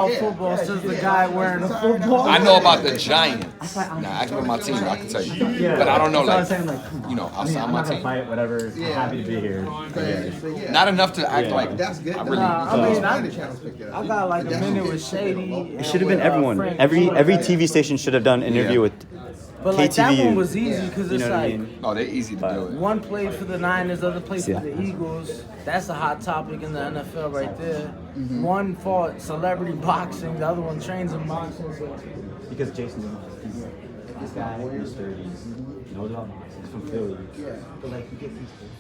about football says the guy wearing a football. I know about the Giants. Nah, actually, with my team, I can tell you. Yeah, but I don't know, that's like, what I'm saying, like, come on. you know, outside I'm my not gonna team. fight, whatever. I'm happy to be here. Not enough to act like That's good. I really. I got like a minute with Shady. It should have been everyone. Every TV station should have done an interview with But like that KTVU. one was easy because it's You know what I like mean? No, they're easy to do it. one played for the Niners, other played for Yeah. the Eagles. That's a hot topic in the NFL right there. One fought celebrity boxing, the other one trains in boxing. So. Because Jason, this guy in his 30s knows about boxing. He's from Philly. But like, you get these kids.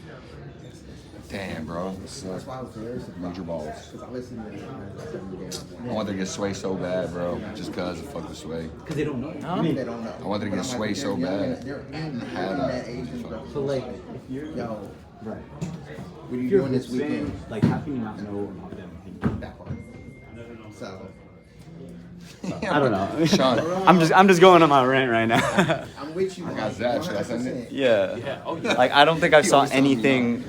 Damn, bro. That's why I was hilarious. Major balls. Because I listened to I want to get Sway so bad, bro. Just because of fucking Sway. Because they don't know. Huh? They don't know. I wanted to get Sway so bad. They're in that age, bro. So like, if you're Yo, right, what are you if you're doing this saying, weekend? like, how can you not know about them? That part. So, I don't know. Sean. I'm just going on my rant right now. I'm with you. I got Zach. Should I send it? Yeah. Like, I don't think I saw anything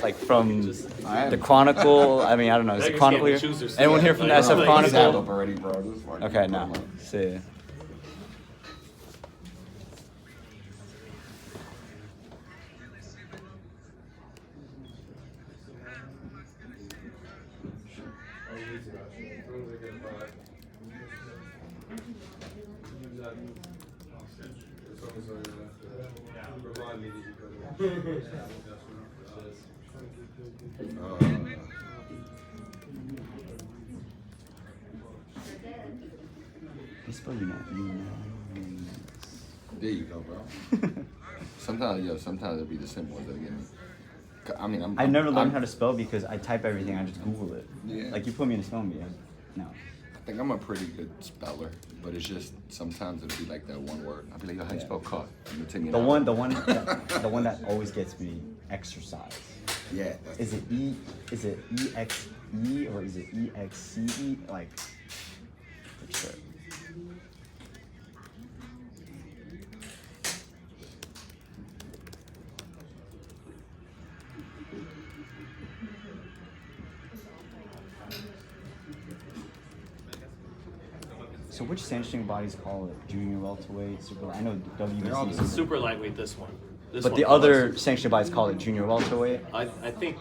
like from the Chronicle. I mean, I don't know. Is the Chronicle here? Anyone here from the SF Up Chronicle? already, bro. This is like- Okay, no. See. There you go, bro. Sometimes it'll be the simple ones that get me. I mean, I never learned how to spell because I type everything. I just Google it. Yeah. Like, you put me in a spelling bee. No. I think I'm a pretty good speller, but it's just sometimes it'll be like that one word. I'll be like, yo, how you spell cut? And you'll take me The an one hour. that always gets me, exercise. Yeah. Is it EXE or is it EXCE? Like, for sure. So which sanctioning bodies call it? Junior welterweight, super? I know WBC. It's super lightweight, this one. This But one the calls other it- sanctioning bodies call it junior welterweight. I think,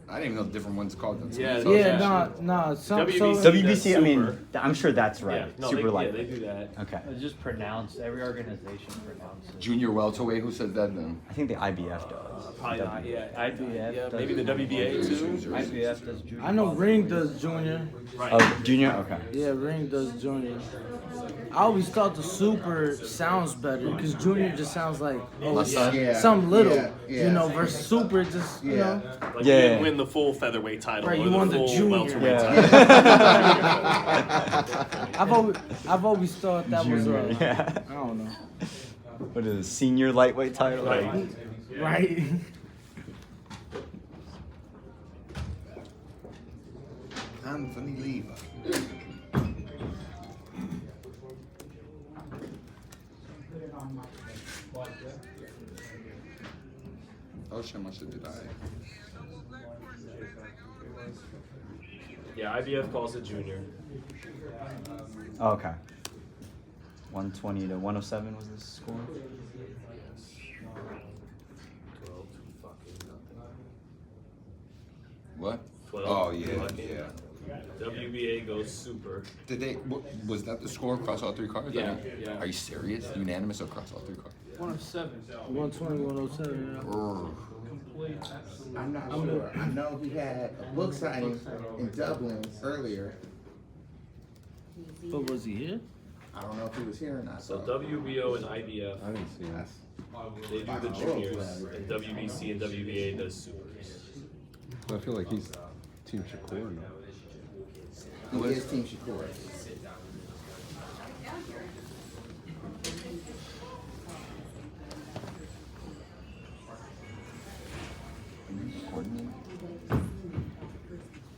I didn't even know the different ones called them. Yeah, So- Yeah, no. WBC. WBC, I That's mean, super. I'm sure that's right. yeah, no, super they, light. yeah, they do that. Okay. It's just pronounced. Every organization pronounces. Junior welterweight. Who said that then? I think the IBF does. Probably not, yeah. IBF Yeah, does maybe the WBA too. IBF does junior. I know Ring does junior. Right. Oh, junior? Okay. Yeah, Ring does junior. I always thought the super sounds better because junior just sounds like Yeah, some little, yeah, yeah. you know, versus super just, you know. Like Yeah. you didn't win the full featherweight title Right, or you the won the full junior. welterweight Yeah. title. I've always thought that was Junior, yeah. I don't know. What is it, senior lightweight title? Right. Right. Anthony Lever. Oh shit, much did I? Yeah, IBF calls it junior. Oh, okay. 120 to 107 was the score? 12 fucking nothing. What? 12. Oh yeah, Fucking yeah. WBA goes super. Did they? Was that the score across all three cards? Yeah, yeah. Are you serious? Unanimous across all three cards? 107. 120, 107. Yeah. Urgh. I'm not sure. I know he had a book signing in Dublin earlier. But was he here? I don't know if he was here or not. So WBO and IBF, I didn't see him. That's- they do the juniors, and WBC and WBA does supers. I feel like he's Team Shakur now. He is Team Shakur.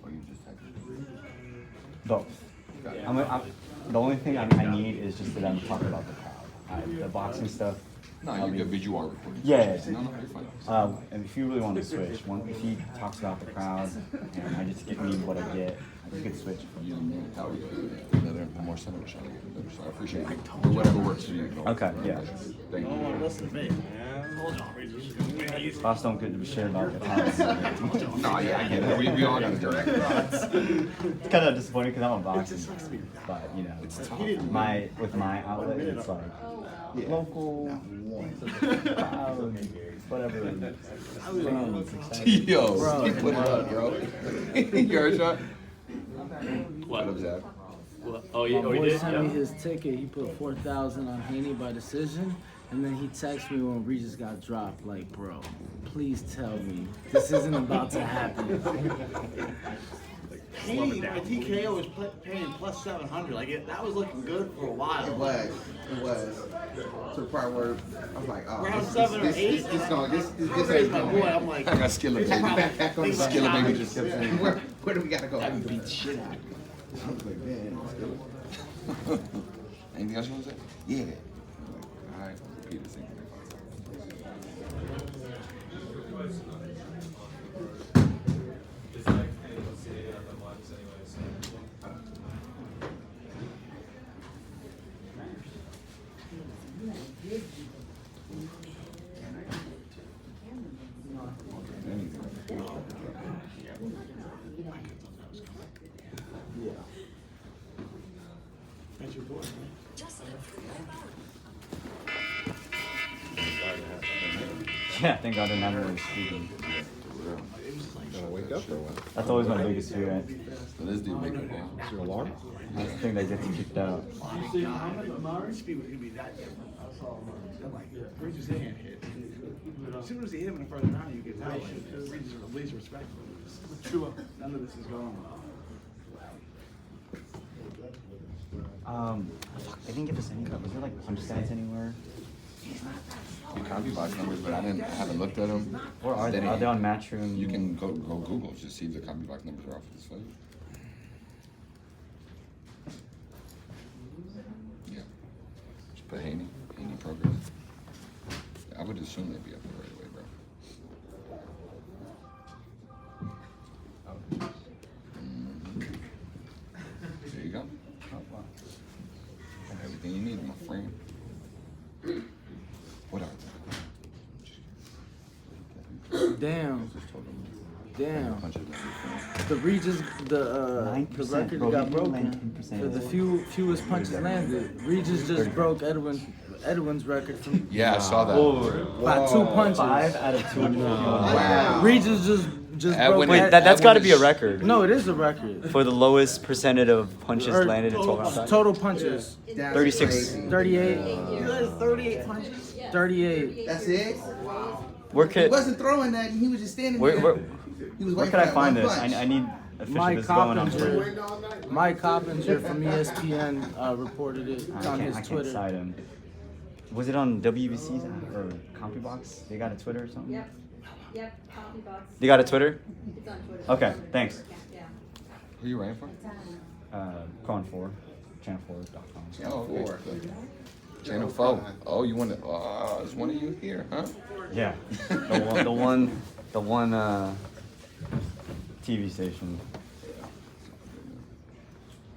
Or you just texted? Both. The only thing I need is just for them to talk about the crowd. The boxing stuff. No, you're good, but you are recording. Yeah. No, you're fine. And if you really want to switch, if he talks about the crowd, and I just get me what I get, You could switch. That would be better. The more center shot, so I appreciate it. But whatever works for you. Okay, yeah. Thank you. Listen to me, man. Hold on, Regis. Boss don't get to share about the time. No, yeah, I get it. We all got to direct. It's kind of disappointing because I'm a boxing, but you know, with my outlet, it's like local, whatever. Yo, he put it up, bro. You heard shot? What? was that? What? Oh, yeah, My oh, he boy did? sent me Yeah. his ticket. He put 4,000 on Haney by decision, and then he texted me when Regis got dropped. Like, bro, please tell me this isn't about to happen. Haney, my TKO was paying plus 700. Like that was looking good for a while. It was. To the part where I was like, oh, Round this 7 or 8. this Raised ain't my going. boy. I'm like, I got Skillet Baby. Back on the Skillet Baby just kept saying, Where do we gotta go? I haven't beat the shit out of you. I was like, man, Skillet. Anything else you want to say? Yeah. All right, repeat the same thing. that's your boy, man. Yeah, thank God I didn't have anyone speaking. Gonna wake up or what? That's always my biggest fear. Right? So this dude make it down. Is your alarm? That's the thing that gets you kicked out. Speed was gonna be that different. I'm like, Regis hand hit. As soon as he hit him in the first round, you get that. Regis at least respectful. True. None of this is going on. Fuck, they didn't give us any. Was there like punch stats anywhere? The copy box numbers, but I haven't looked at them. Or are they? Are they on Matchroom? You can go Google, just see if the copy box numbers are off of this fight. Yeah. Just put Haney Prograis. I would assume they'd be up there right away, bro. There you go. Everything you need, my friend. What up? Damn. Damn. Punch it down. The Regis, the 9%, record bro, got he did broken. 19%. For the fewest punches landed. Regis just broke Edwin's record from Yeah, I saw that. by 2 punches. 5 out of 2. Wow. Regis just broke. Wait, that's got to be a record No, it is a record. for the lowest percentage of punches Or landed in 12 rounds. Total punches. That's 36. crazy. 38. You had 38 punches. 38. That's it? Where He could wasn't throwing that, he was just standing where, there. where, He was where waiting could I for that find one this? punch. I need official. Mike This is going on. Coppinger. Mike Coppinger from ESPN reported it on his I can't Twitter. cite him. Was it on WBC's or CompuBox? They got a Twitter or something? Yep, coffee box. They got a Twitter? It's on Twitter. Okay, thanks. Yeah. Who you writing for? Chron 4, channel4.com. Oh, okay. Channel 4. Oh, you want to? Oh, it's one of you here, huh? Yeah, the one TV station.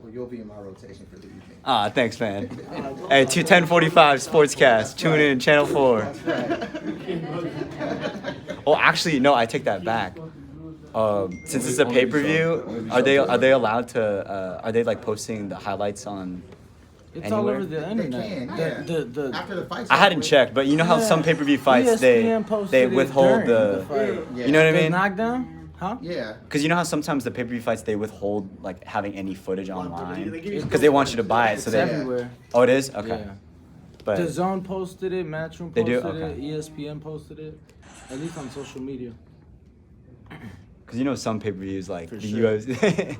Well, you'll be in my rotation for the evening. Ah, thanks, man. Hey, 10:45 Sportscast. Tune in, Channel 4. Oh, actually, no, I take that back. Since it's a pay-per-view, are they allowed to? Are they like posting the highlights on? It's Anywhere? all over the internet. can, yeah. The After the fight, I hadn't checked, but you know how Yeah. some pay-per-view fights ESPN posted they it withhold during the. fight. Yeah. You know what I The mean? knockdown? Huh? Yeah. Because you know how sometimes the pay-per-view fights they withhold like having any footage online They give you because they want you to buy it. So It's they. everywhere. Oh, it is. Okay. Yeah. But The Zone posted it, Matchroom They do? posted Okay. it, ESPN posted it. At least on social media. because you know some pay-per-views like For the sure. UFC,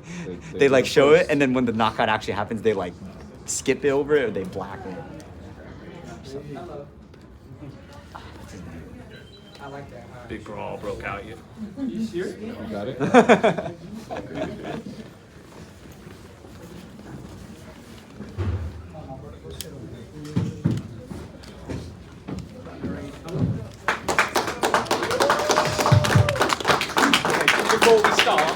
They they like do show it post. and then when the knockout actually happens, they like skip it over it or they black it. Big brawl broke out. You got it? Before we start,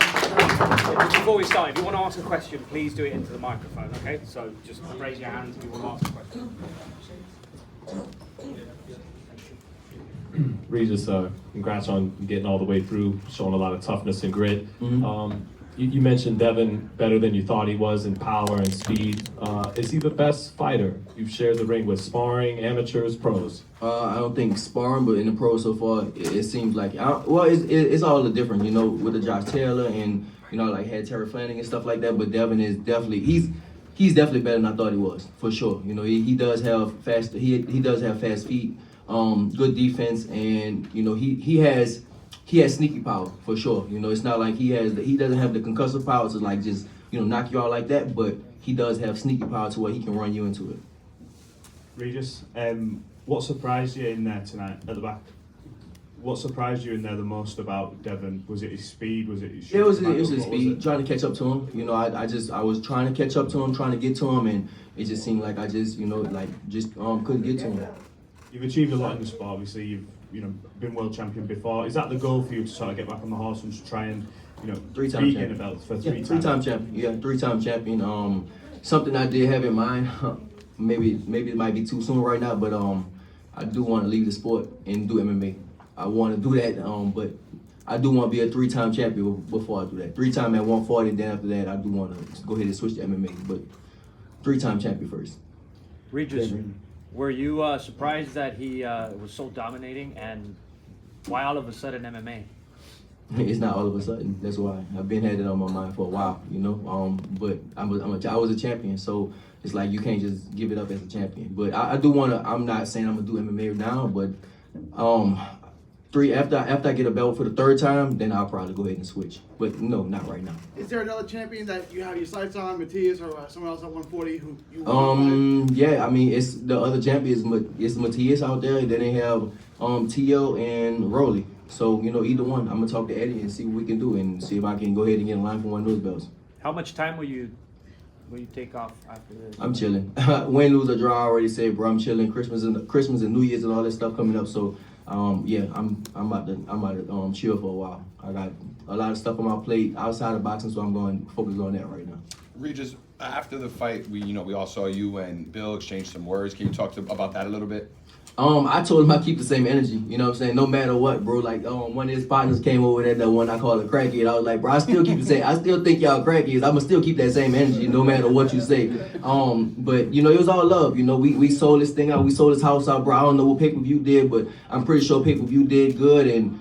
before we start, if you want to ask a question, please do it into the microphone, okay? So just raise your hand if you want to ask a question. Regis, congrats on getting all the way through, showing a lot of toughness and grit. You mentioned Devin better than you thought he was in power and speed. Is he the best fighter you've shared the ring with, sparring, amateurs, pros? I don't think sparring, but in the pros so far, it seems like it's all the different, you know, with the Josh Taylor and you know like had Terry Flanagan and stuff like that. But Devin is definitely he's definitely better than I thought he was for sure. You know, he does have fast feet, good defense, and you know he has sneaky power for sure. You know, it's not like he doesn't have the concussive power to like just you know knock you out like that, but he does have sneaky power to where he can run you into it. Regis, what surprised you in there tonight at the back? What surprised you in there the most about Devin? Was it his speed? Was it his it was his speed, trying to catch up to him. You know, I was trying to catch up to him, trying to get to him, and it just seemed like I just you know like just couldn't get to him. You've achieved a lot in the sport. Obviously, you've been world champion before. Is that the goal for you to sort of get back on the horse and to try and three-time regain a belt for three-time champion? Yeah, three-time champion. Something I did have in mind. Maybe it might be too soon right now, but I do want to leave the sport and do MMA. I want to do that, but I do want to be a three-time champion before I do that. 3-time at 140, then after that, I do want to go ahead and switch to MMA, but 3-time champion first. Regis, were you surprised that he was so dominating, and why all of a sudden MMA? It's not all of a sudden. That's why I've been had it on my mind for a while, you know. But I was a champion, so it's like you can't just give it up as a champion. But I do want to. I'm not saying I'm gonna do MMA now, but after I get a belt for the 3rd time, then I'll probably go ahead and switch. But no, not right now. Is there another champion that you have your sights on, Matias or someone else at 140 who you want? Yeah, I mean it's the other champion is Matias out there, and then they have T.O. and Rolly. So you know either one, I'm gonna talk to Eddie and see what we can do and see if I can go ahead and get in line for one of those belts. How much time will you take off after this? I'm chilling. Win, lose or draw, I already said, bro. I'm chilling. Christmas and New Year's and all that stuff coming up. So yeah, I'm about to chill for a while. I got a lot of stuff on my plate outside of boxing, so I'm going to focus on that right now. Regis, after the fight, we all saw you and Bill exchange some words. Can you talk about that a little bit? I told him I keep the same energy, you know what I'm saying, no matter what, bro. Like, one of his partners came over there, that one I call a crackhead. I was like, bro, I still keep the same, I still think y'all crackheads. I'ma still keep that same energy no matter what you say. But, you know, it was all love. You know, we sold this thing out, we sold this house out, bro. I don't know what pay-per-view did, but I'm pretty sure pay-per-view did good. And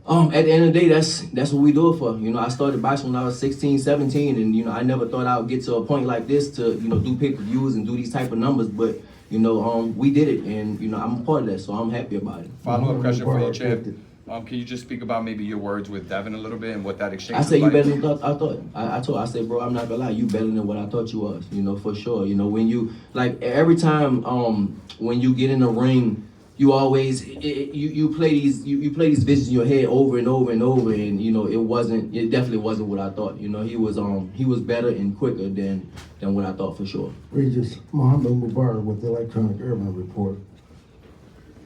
at the end of the day, that's what we do it for. You know, I started boxing when I was 16, 17, and, you know, I never thought I would get to a point like this to, you know, do pay-per-views and do these type of numbers, but you know, we did it, and you know, I'm a part of that, so I'm happy about it. Follow-up question for you, Champ. Can you just speak about maybe your words with Devin a little bit and what that exchange I said was you like? better than I thought. I said, bro, I'm not gonna lie, you better than what I thought you was. You know, for sure. You know, when you like every time when you get in the ring, you always you play these visions in your head over and over and over, and you know, it definitely wasn't what I thought. You know, he was better and quicker than what I thought for sure. Regis, Muhammad Mubarak with the Electronic Urban Report.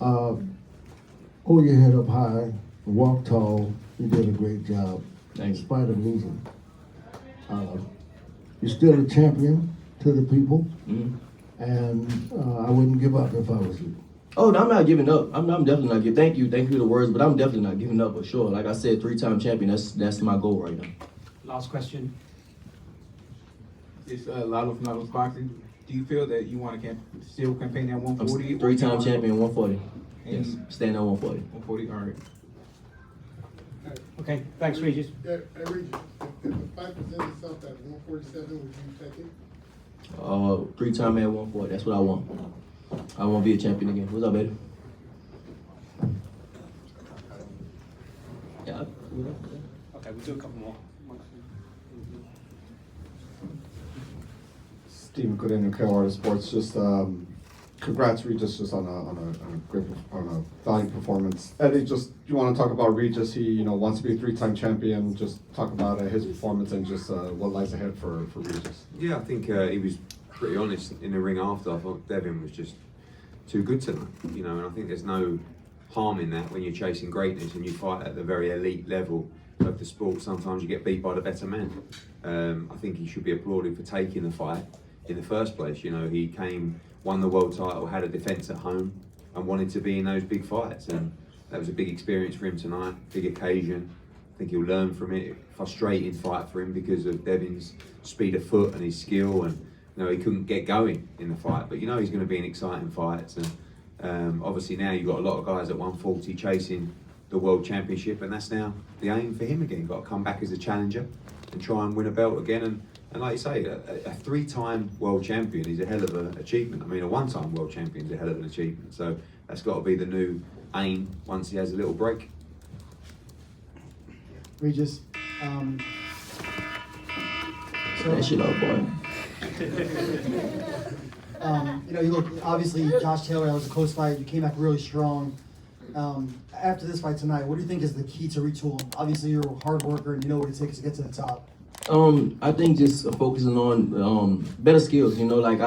Hold your head up high, walk tall. You did a great job. Thanks. In spite of losing. You're still a champion to the people, and I wouldn't give up if I was you. Oh, no, I'm not giving up. I'm definitely not giving. Thank you for the words, but I'm definitely not giving up for sure. Like I said, 3-time champion. That's my goal right now. Last question. It's Lalo from Lalo's Boxing. Do you feel that you want to still campaign at 140? I'm 3-time champion, 140. And Yes, staying at 140. 140, all right. Okay, thanks, Regis. Regis, if the fight presented itself at 147, would you take it? 3-time at 140. That's what I want. I want to be a champion again. What's up, baby? Yeah. Okay, we'll do a couple more. Stephen Cordeno, Carolina Sports. Just congrats, Regis, just on a valiant performance. Eddie, just you want to talk about Regis? He wants to be a 3-time champion. Just talk about his performance and just what lies ahead for Regis. Yeah, I think he was pretty honest in the ring after. I thought Devin was just too good tonight, and I think there's no harm in that when you're chasing greatness and you fight at the very elite level of the sport. Sometimes you get beat by the better man. I think he should be applauded for taking the fight in the first place. You know, he won the world title, had a defence at home, and wanted to be in those big fights. And that was a big experience for him tonight, big occasion. I think he'll learn from it. Frustrating fight for him because of Devin's speed of foot and his skill, and you know, he couldn't get going in the fight. But you know, he's going to be an exciting fight. And obviously now you've got a lot of guys at 140 chasing the world championship, and that's now the aim for him again. Got to come back as a challenger and try and win a belt again. And like you say, a three-time world champion is a hell of an achievement. I mean, a one-time world champion is a hell of an achievement. So that's got to be the new aim once he has a little break. Regis, That shit up, boy. you know, you look, obviously, Josh Taylor, that was a close fight. You came back really strong. After this fight tonight, what do you think is the key to retooling? Obviously, you're a hard worker and you know what it takes to get to the top. I think just focusing on better skills. You know, like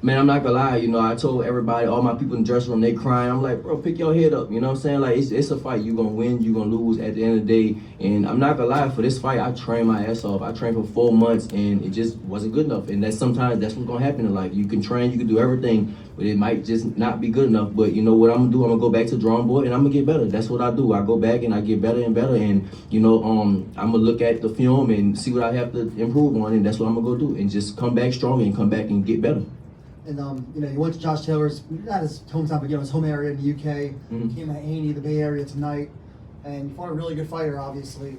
man, I'm not gonna lie. You know, I told everybody, all my people in the dressing room, they crying. I'm like, bro, pick your head up. You know what I'm saying? Like, it's a fight. You gonna win, you gonna lose at the end of the day. And I'm not gonna lie, for this fight, I trained my ass off. I trained for 4 months, and it just wasn't good enough. And sometimes that's what's gonna happen in life. You can train, you can do everything, but it might just not be good enough. But you know what I'm gonna do? I'm gonna go back to the drawing board, and I'm gonna get better. That's what I do. I go back and I get better and better. And you know, I'm gonna look at the film and see what I have to improve on, and that's what I'm gonna go do. And just come back stronger and come back and get better. And you know, you went to Josh Taylor's, not his hometown, but you know, his home area in the UK. Came to Haney, the Bay Area tonight, and you fought a really good fighter, obviously.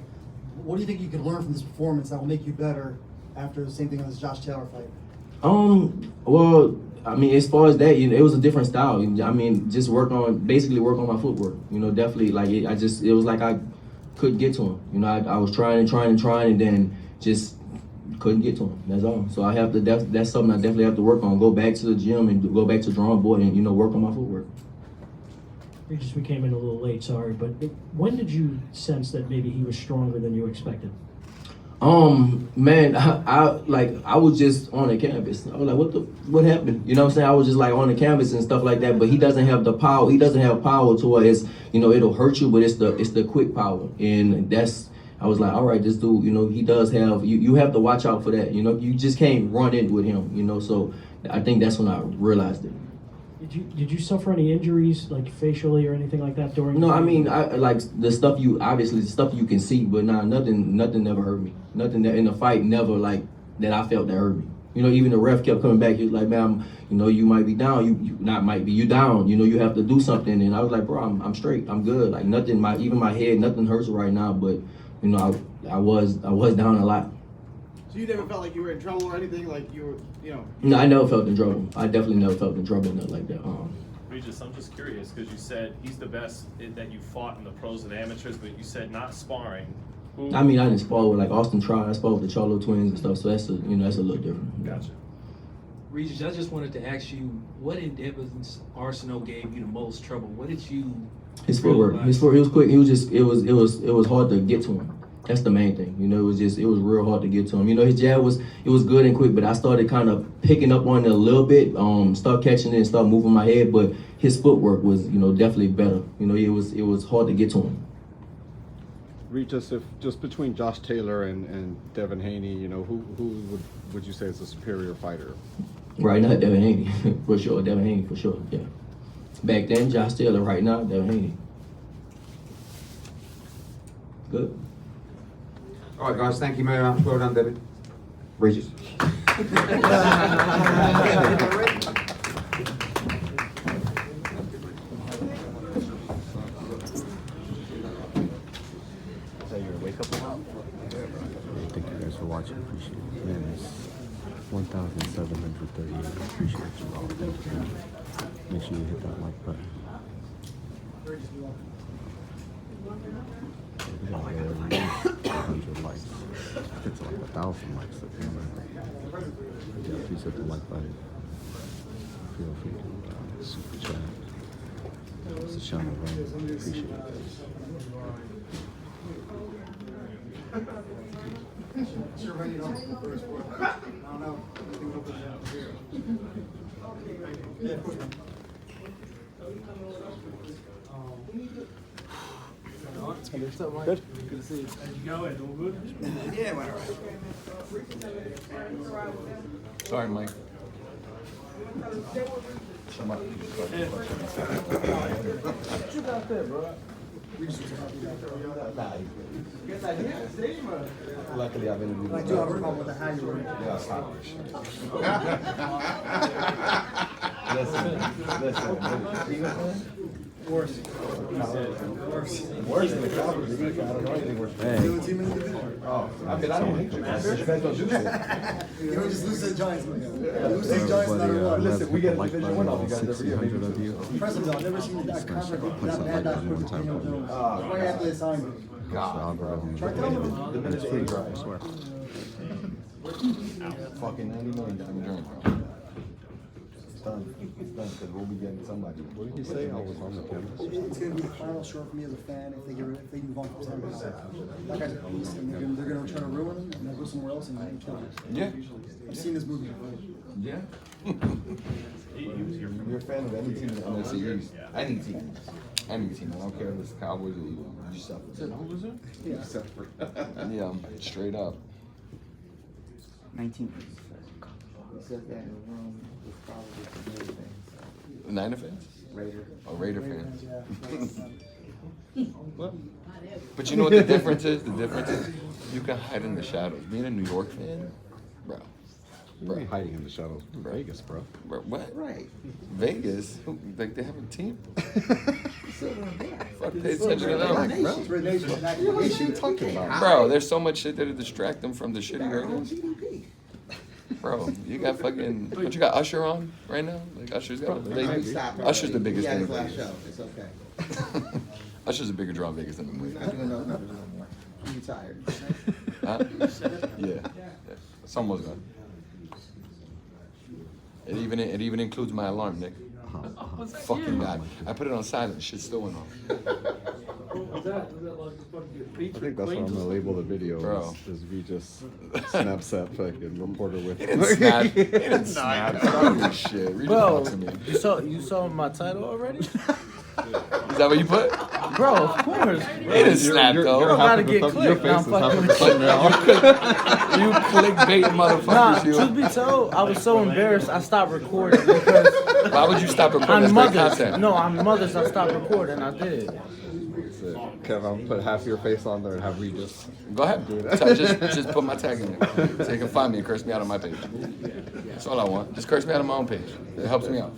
What do you think you could learn from this performance that will make you better after the same thing as Josh Taylor fight? Well, I mean, as far as that, you know, it was a different style. I mean, just basically work on my footwork. You know, definitely, like, it was like I couldn't get to him. You know, I was trying, and then just couldn't get to him. That's all. So I have to. That's something I definitely have to work on. Go back to the gym and go back to the drawing board and, you know, work on my footwork. Regis, we came in a little late, sorry, but when did you sense that maybe he was stronger than you expected? Man, I was just on the canvas. I was like, what happened? You know what I'm saying? I was just like on the canvas and stuff like that, but he doesn't have the power. He doesn't have power to where it's, you know, it'll hurt you, but it's the quick power. And I was like, all right, this dude, you know, he does have, you have to watch out for that. You know, you just can't run in with him, you know, so I think that's when I realized it. Did you suffer any injuries, like facially or anything like that during? No, I mean, I like the stuff you can see, but nothing never hurt me. Nothing that in the fight never like that I felt that hurt me. You know, even the ref kept coming back. He was like, man, you know, you might be down. You not might be. You down. You know, you have to do something. And I was like, bro, I'm straight. I'm good. Like nothing. Even my head, nothing hurts right now. But you know, I was down a lot. So you never felt like you were in trouble or anything? Like you were, you know? No, I never felt in trouble. I definitely never felt in trouble, nothing like that. Regis, I'm just curious because you said he's the best that you fought in the pros and amateurs, but you said not sparring. I mean, I didn't spar with like Austin Trout. I sparred with the Charlo twins and stuff, so that's a little different. Gotcha. Regis, I just wanted to ask you, what in Devin's arsenal gave you the most trouble? What did you? His footwork. He was quick. He was just. It was hard to get to him. That's the main thing. You know, it was real hard to get to him. You know, his jab was good and quick, but I started kind of picking up on it a little bit, start catching it and start moving my head, but his footwork was, you know, definitely better. You know, it was hard to get to him. Regis, if just between Josh Taylor and Devin Haney, you know, who would you say is a superior fighter? Right now, Devin Haney, for sure. Devin Haney, for sure, yeah. Back then, Josh Taylor. Right now, Devin Haney. Good. All right, guys, thank you very much. Well done, Devin. Regis. Thank you guys for watching. Appreciate it. Man, it's 1,738. Appreciate you all. Thank you. Make sure you hit that like button. We gotta get at least 100 likes. Get to like 1,000 likes. Yeah, please hit the like button. Feel free to super chat. It's a channel, right? Appreciate it, guys. Sure, ready to go. I don't know. I think we'll put it out here. Yeah, of course. What's up, Mike? Good. Good to see you. Yeah, went all right. Sorry, Mike. What you got there, bro? Luckily, I've interviewed. I do have a problem with the how you were. Yeah, stop this shit. Listen. Worse. Worse than the Cowboys. I don't know anything worse. Hey. Oh, I mean, I don't hate you. You guys don't do shit. You don't just lose to the Giants. Lose to the Giants no matter what. Listen, we get a division win off you guys every year. Impressive though. I've never seen that cover that bad that quick with Daniel Jones. Right after they signed him. God, bro. It's pretty dry, I swear. Fucking $90 million down the drain, bro. It's done. It's done, because we'll be getting somebody. What did he say? I was on the campus. It's going to be the final short for me as a fan if they move on from Tampa. That guy's a beast, and they're going to try to ruin him and then go somewhere else and kill him. Yeah. I've seen this movie before. Yeah. You're a fan of any team in the NFC East. Any team. Any team. I don't care if it's Cowboys or Eagles. You suffer. Yeah. You suffer. Yeah, straight up. 19. He says that in the room was probably the Raider fans. Niner fans? Raider. Oh, Raider fans. Yeah. But you know what the difference is? The difference is you can hide in the shadows. Being a New York fan, bro. You're hiding in the shadows. Vegas, bro. Bro, what? Right. Vegas? Like they have a team? Fuck, pay It's attention to them. Red Nation. What are you talking about? Bro, there's so much shit there to distract them from the shitty Raiders. Bro, you got fucking, what you got Usher on right now? Like Usher's got a baby. Usher's the biggest thing in last Vegas. show. It's okay. Usher's a bigger draw in Vegas than the movie. Not doing no numbers no more. I'm tired. Huh? Yeah. It's almost done. It even includes my alarm, Nick. Fucking God. I put it on silent. Shit still went off. I think that's what I'm gonna label the video. Bro. Is we just Snapchat fucking reporter with. He didn't snap. He didn't snap. Stop this shit. Read Bro, it to me. you saw my title already? Is that what you put? Bro, of course. He didn't snap though. You gotta get clicked. Now I'm fucking with you. You clickbait motherfuckers. Nah, You. truth be told, I was so embarrassed I stopped recording because Why would you stop recording? on That's great Mother's. content. No, on Mother's I stopped recording. I did. Kev, I'll put half your face on there and have Regis. Go ahead. Just put my tag in there. So you can find me and curse me out on my page. That's all I want. Just curse me out on my own page. It helps me out.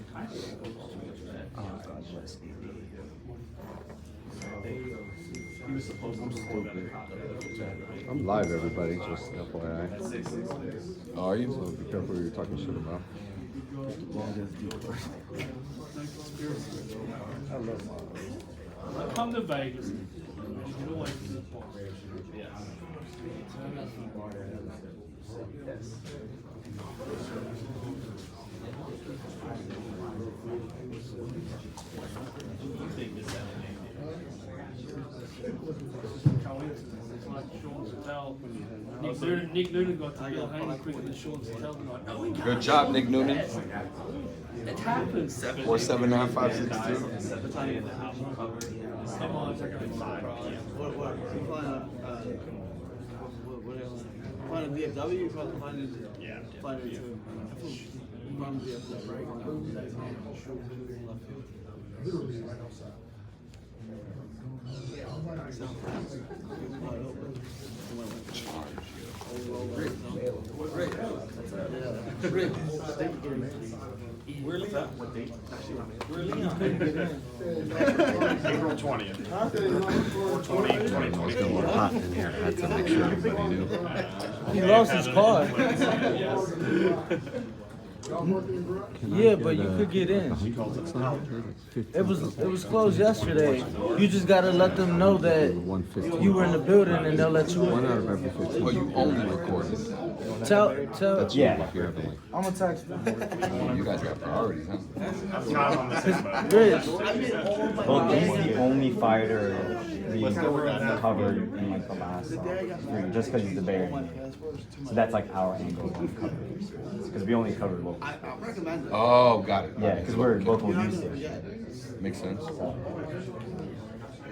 I'm live, everybody. Just FYI. Are you? So be careful who you're talking shit about. Come to Vegas. Nick Noonan got to Bill Haney quicker than Sean Stellan. No, we can't. Good job, Nick Noonan. It happens. 479-562. Find a DFW, you probably find it. Yeah. Find it too. Find a DFW, right? Literally right outside. Where Leon? What date? Where Leon? April 20th. 2020. It's gonna look hot in here. I had to make sure everybody knew. He lost his car. Yeah, but you could get in. It was closed yesterday. You just gotta let them know that you were in the building and they'll let you in. 1 out of every 15. Oh, you only recorded. Tell. Yeah. I'm gonna text them. You guys got priorities, huh? Rich. Well, he's the only fighter we covered in like the last just because he's the Bay Area. So that's like our angle on coverage. Because we only covered local. Oh, got it. Yeah, because we're local news station. Makes sense.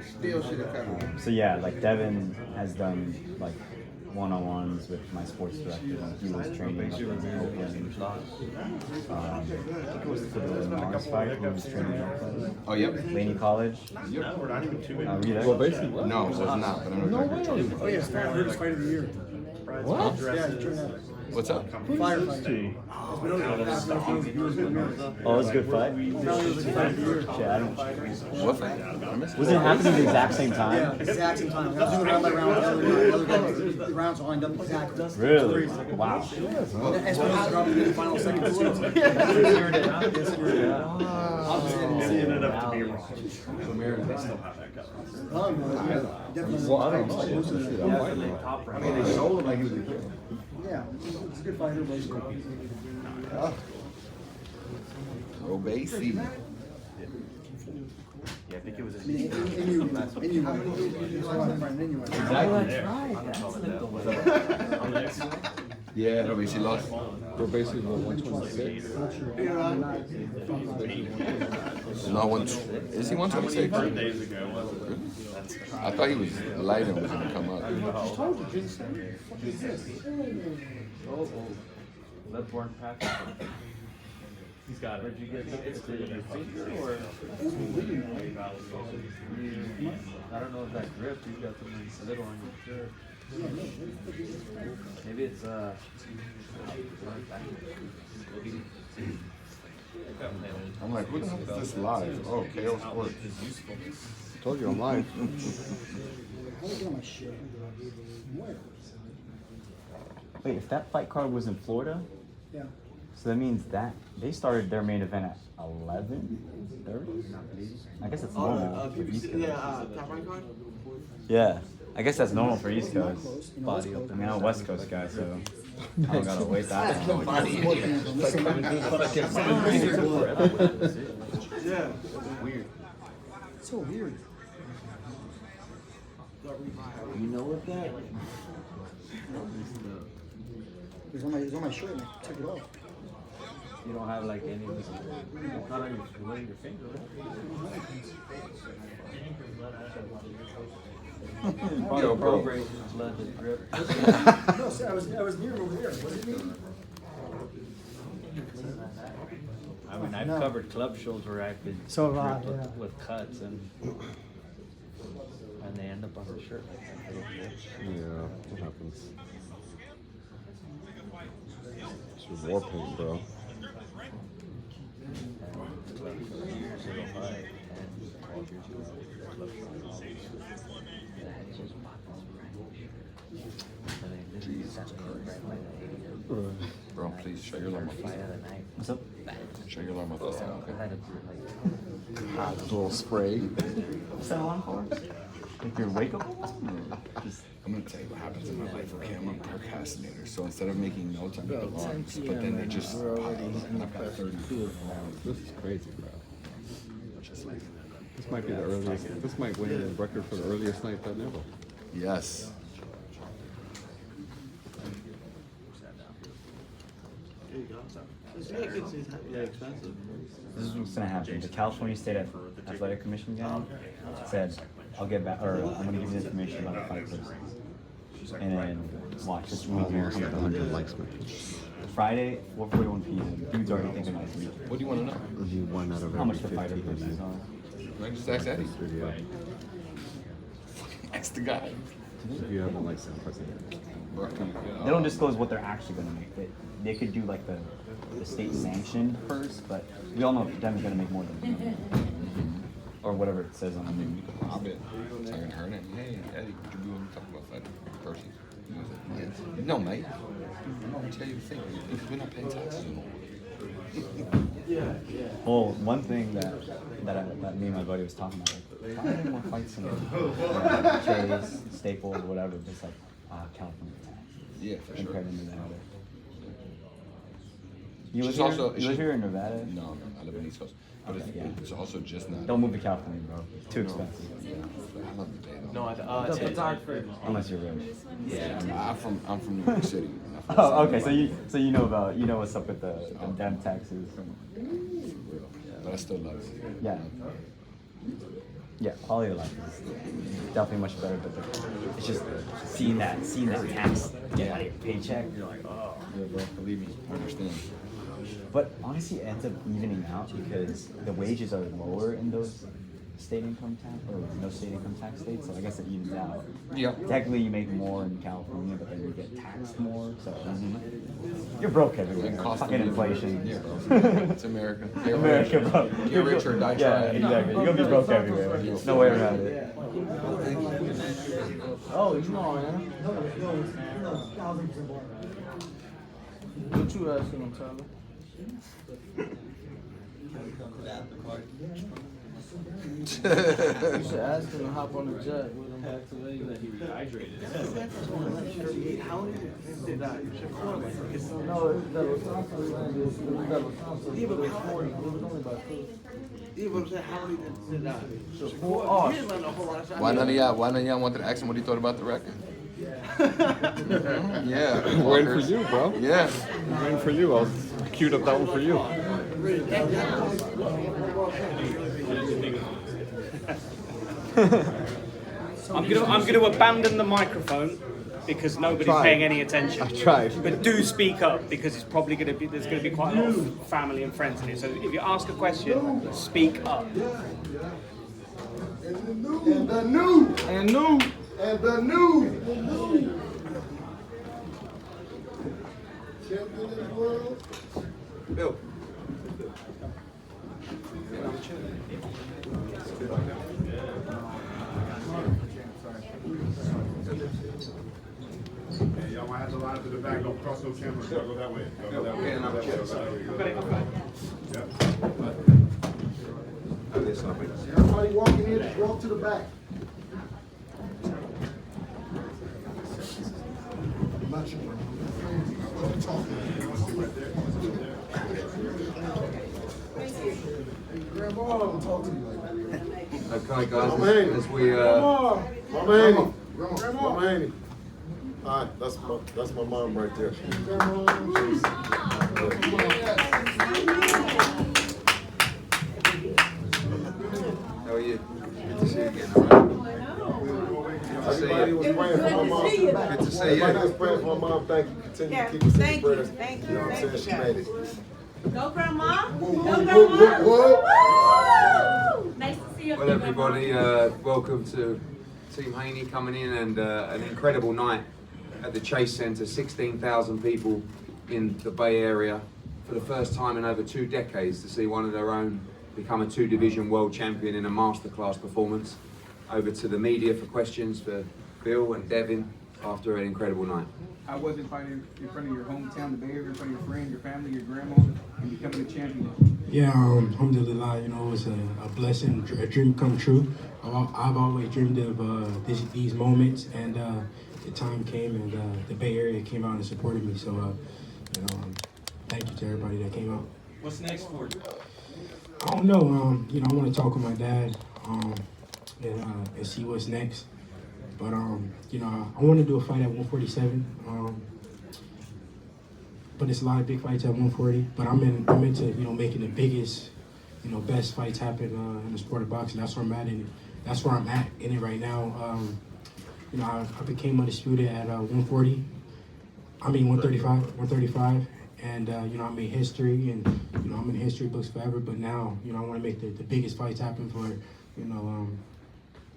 Still should have covered. So yeah, like Devin has done like one-on-ones with my sports director. He was training up in Oakland. I think it was for the Mars fight. He was training up in Oh, yep. Laney College. Yep. Were you there? Well, basically, what? No, it was not, but I know exactly what you're talking about. Oh, yeah, Firefighter's Fight of the Year. What? Yeah, he turned out. What's up? Firefighter. Oh, it was a good fight? Shit, I don't... What fight? I missed it. Was it happening at the exact same Yeah, time? exact same time. I was doing round by round. The other guy, the rounds lined up exactly. Really? Wow. As we're not dropping the final seconds. Ended up to be wrong. They still have that guy. Well, I don't know. I mean, they sold him like he was a kid. Yeah, he's a good fighter, but he's good. Pro Basie. Yeah, I think it was I mean, Yeah, Pro Basie lost. Pro Basie was 126. No, is he 126? I thought he was light and was going to come up. Bloodborne package. He's got it. Where'd you get it? Did it your finger or? I don't know if that grip, you got something little on your shirt. Maybe it's I'm like, who the hell is this live? Oh, KO Sports. I told you I'm live. Wait, if that fight card was in Florida? Yeah. So that means that they started their main event at 11:30? I guess it's normal for East Coast. Yeah, I guess that's normal for East Coast. I mean, I'm a West Coast guy, so I don't gotta wait that long. Yeah. Weird. So weird. You know what that? It was on my shirt and I took it off. you don't have like any, not on your finger, right? Yo, bro. Let it drip. No, sir, I was near over there. What do you mean? I mean, I've covered club shows where I've been So have I, dripped yeah. with cuts and they end up on the shirt like that. Yeah, what happens? It's your war paint, bro. Bro, please shut your alarm off. What's up? Shut your alarm off this time, okay? A little spray. What's that alarm for? Like your wake up alarm? I'm gonna tell you what happens in my life, okay? I'm a procrastinator, so instead of making notes, I make alarms, but then they just pile up, and I've got 32 alarms. This is crazy, bro. This might be the earliest. This might win the record for the earliest night done ever. Yes. There you go. Yeah, expensive. This is what's gonna happen. The California State Athletic Commission guy said, "I'll get back, or I'm gonna give you the information about the fight first." And then watch this week here. 100 likes, man. Friday, 4:41 p.m. Dude's already thinking about this week. What do you want to know? He won out of How every much the 50 fighter he purses made. on? I just asked Eddie. Video. Ask the guy. If you haven't liked that person. They don't disclose what they're actually gonna make. They could do like the state sanctioned first, but we all know Devin's gonna make more than or whatever it says on the I'll bet. So I can hurt him. Hey, Eddie, would you be willing to talk about fighting purses? He was like, yes. No, mate. I'm gonna tell you the thing. We're not paying taxes anymore. Well, one thing that me and my buddy was talking about, like, why are there more fights in Chase, Staples, whatever, just like California tax. Yeah, for sure. Compared to Nevada. You live She's here? also- You live she's- here in Nevada? No, I live in East Coast. But Okay, it's also just not. Don't move to California, bro. Too expensive. I love the day though. No, it's Unless you're rich. Yeah, I'm from New York City. Oh, okay. So you know what's up with the dem taxes. But I still love it. Yeah. Yeah, quality of life is definitely much better, but it's just seeing that tax get out of your paycheck, you're like, oh. Yeah, bro, believe me, I understand. But honestly, it ends up evening out because the wages are lower in those state income tax or no state income tax states, so I guess it evens out. Yeah. Technically, you make more in California, but then you get taxed more, so you're broke everywhere. And cost of Fucking living. inflation. Yeah, bro. It's America. Get America, rich. bro. Get rich or die Yeah, trying. exactly. You're gonna be broke everywhere. There's no way around it. Oh, you know, man. What you asking him, Tyler? You should ask him to hop on the jet with him back to Vegas. He rehydrated. How did they die? You should call it. No, that was Thompson. Yeah, but it was 40. It was only about 2. Yeah, but I'm saying, how did they die? So 4 off. Why none of y'all wanted to ask him what he thought about the record? Yeah. Waiting for you, bro. Yeah. Waiting for you. I'll queued up that one for you. I'm gonna abandon the microphone because nobody's tried. paying any attention. I tried. But do speak up because it's probably there's gonna be quite a lot of family and friends in it. So if you ask a question, speak up. And the new. Champion of the world. Bill. Hey, y'all might have to line up to the back. Don't cross those cameras. Go that way. Go that way. Everybody walking in, just walk to the back. Grandma will talk to you like that. Okay, guys, Mama Haney. as we Mama Haney. Mama Haney. Hi, that's my mom right there. How are you? Good to see you again, all right? Everybody was praying for my mom. Good to see you. Everybody was praying for my mom. Thank you. Continue to keep us in your prayers. Thank you. You know what I'm saying? She made it. Go, Grandma. Go, Grandma. Nice to see you. Well, everybody, welcome to Team Haney coming in and an incredible night at the Chase Center. 16,000 people in the Bay Area for the first time in over 2 decades to see one of their own become a 2-division world champion in a masterclass performance. Over to the media for questions for Bill and Devin after an incredible night. How was it fighting in front of your hometown, the Bay Area, in front of your friends, your family, your grandma, and becoming a champion? Yeah, alhamdulillah, you know, it was a blessing, a dream come true. I've always dreamed of these moments, and the time came, and the Bay Area came out and supported me. So, you know, thank you to everybody that came out. What's next for you? I don't know. You know, I want to talk with my dad and see what's next. But you know, I want to do a fight at 147. But it's a lot of big fights at 140. But I'm into making the biggest, best fights happen in the sport of boxing. That's where I'm at in it. That's where I'm at in it right now. You know, I became undisputed at 140. I mean 135. And you know, I made history, and you know, I'm in history books forever. But now, you know, I want to make the biggest fights happen for,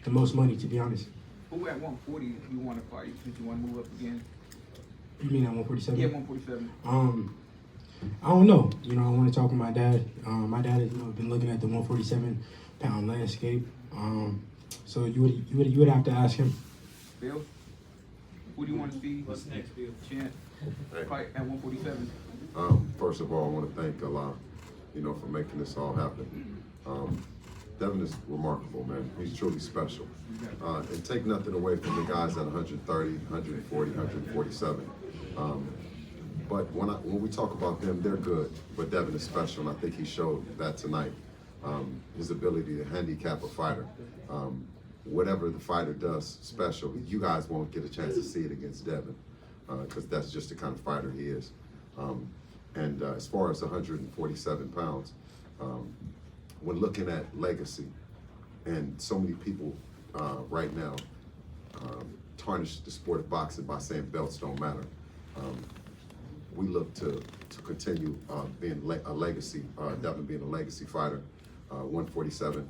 the most money, to be honest. Who at 140 you want to fight? If you want to move up again? You mean at 147? Yeah, 147. I don't know. You know, I want to talk with my dad. My dad has been looking at the 147-pound landscape. So you would have to ask him. Bill, who do you want to see? What's next, Bill? Chant fight at 147. First of all, I want to thank Allah, for making this all happen. Devin is remarkable, man. He's truly special. And take nothing away from the guys at 130, 140, 147. But when we talk about them, they're good. But Devin is special, and I think he showed that tonight. His ability to handicap a fighter. Whatever the fighter does special, you guys won't get a chance to see it against Devin, because that's just the kind of fighter he is. And as far as 147 pounds, when looking at legacy and so many people right now tarnish the sport of boxing by saying belts don't matter. We look to continue being a legacy, Devin being a legacy fighter. 147,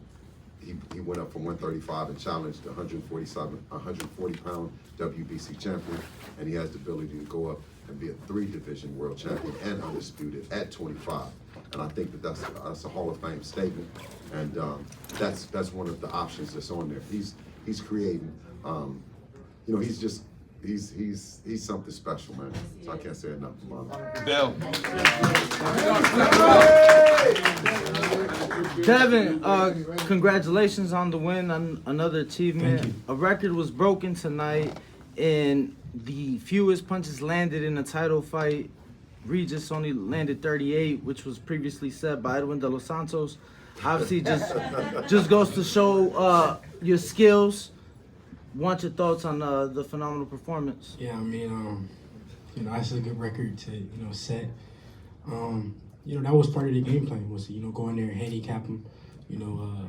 he went up from 135 and challenged the 140-pound WBC champion, and he has the ability to go up and be a 3-division world champion and undisputed at 25. And I think that's a Hall of Fame statement, and that's one of the options that's on there. He's creating, he's something special, man. So I can't say enough about it. Bill. Devin, congratulations on the win, on another achievement. Thank you. A record was broken tonight in the fewest punches landed in a title fight. Regis only landed 38, which was previously set by Edwin De Los Santos. Obviously, just goes to show your skills. Want your thoughts on the phenomenal performance? Yeah, I mean, that's a good record to set. That was part of the game plan, was go in there and handicap him,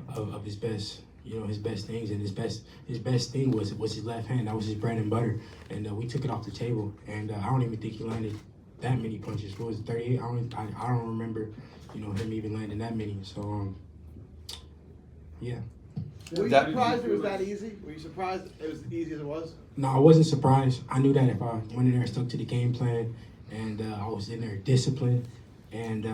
of his best, his best things, and his best thing was his left hand. That was his bread and butter, and we took it off the table. And I don't even think he landed that many punches. What was it, 38? I don't remember, him even landing that many. So yeah. Were you surprised it was that easy? Were you surprised it was as easy as it was? No, I wasn't surprised. I knew that if I went in there and stuck to the game plan, and I was in there disciplined, and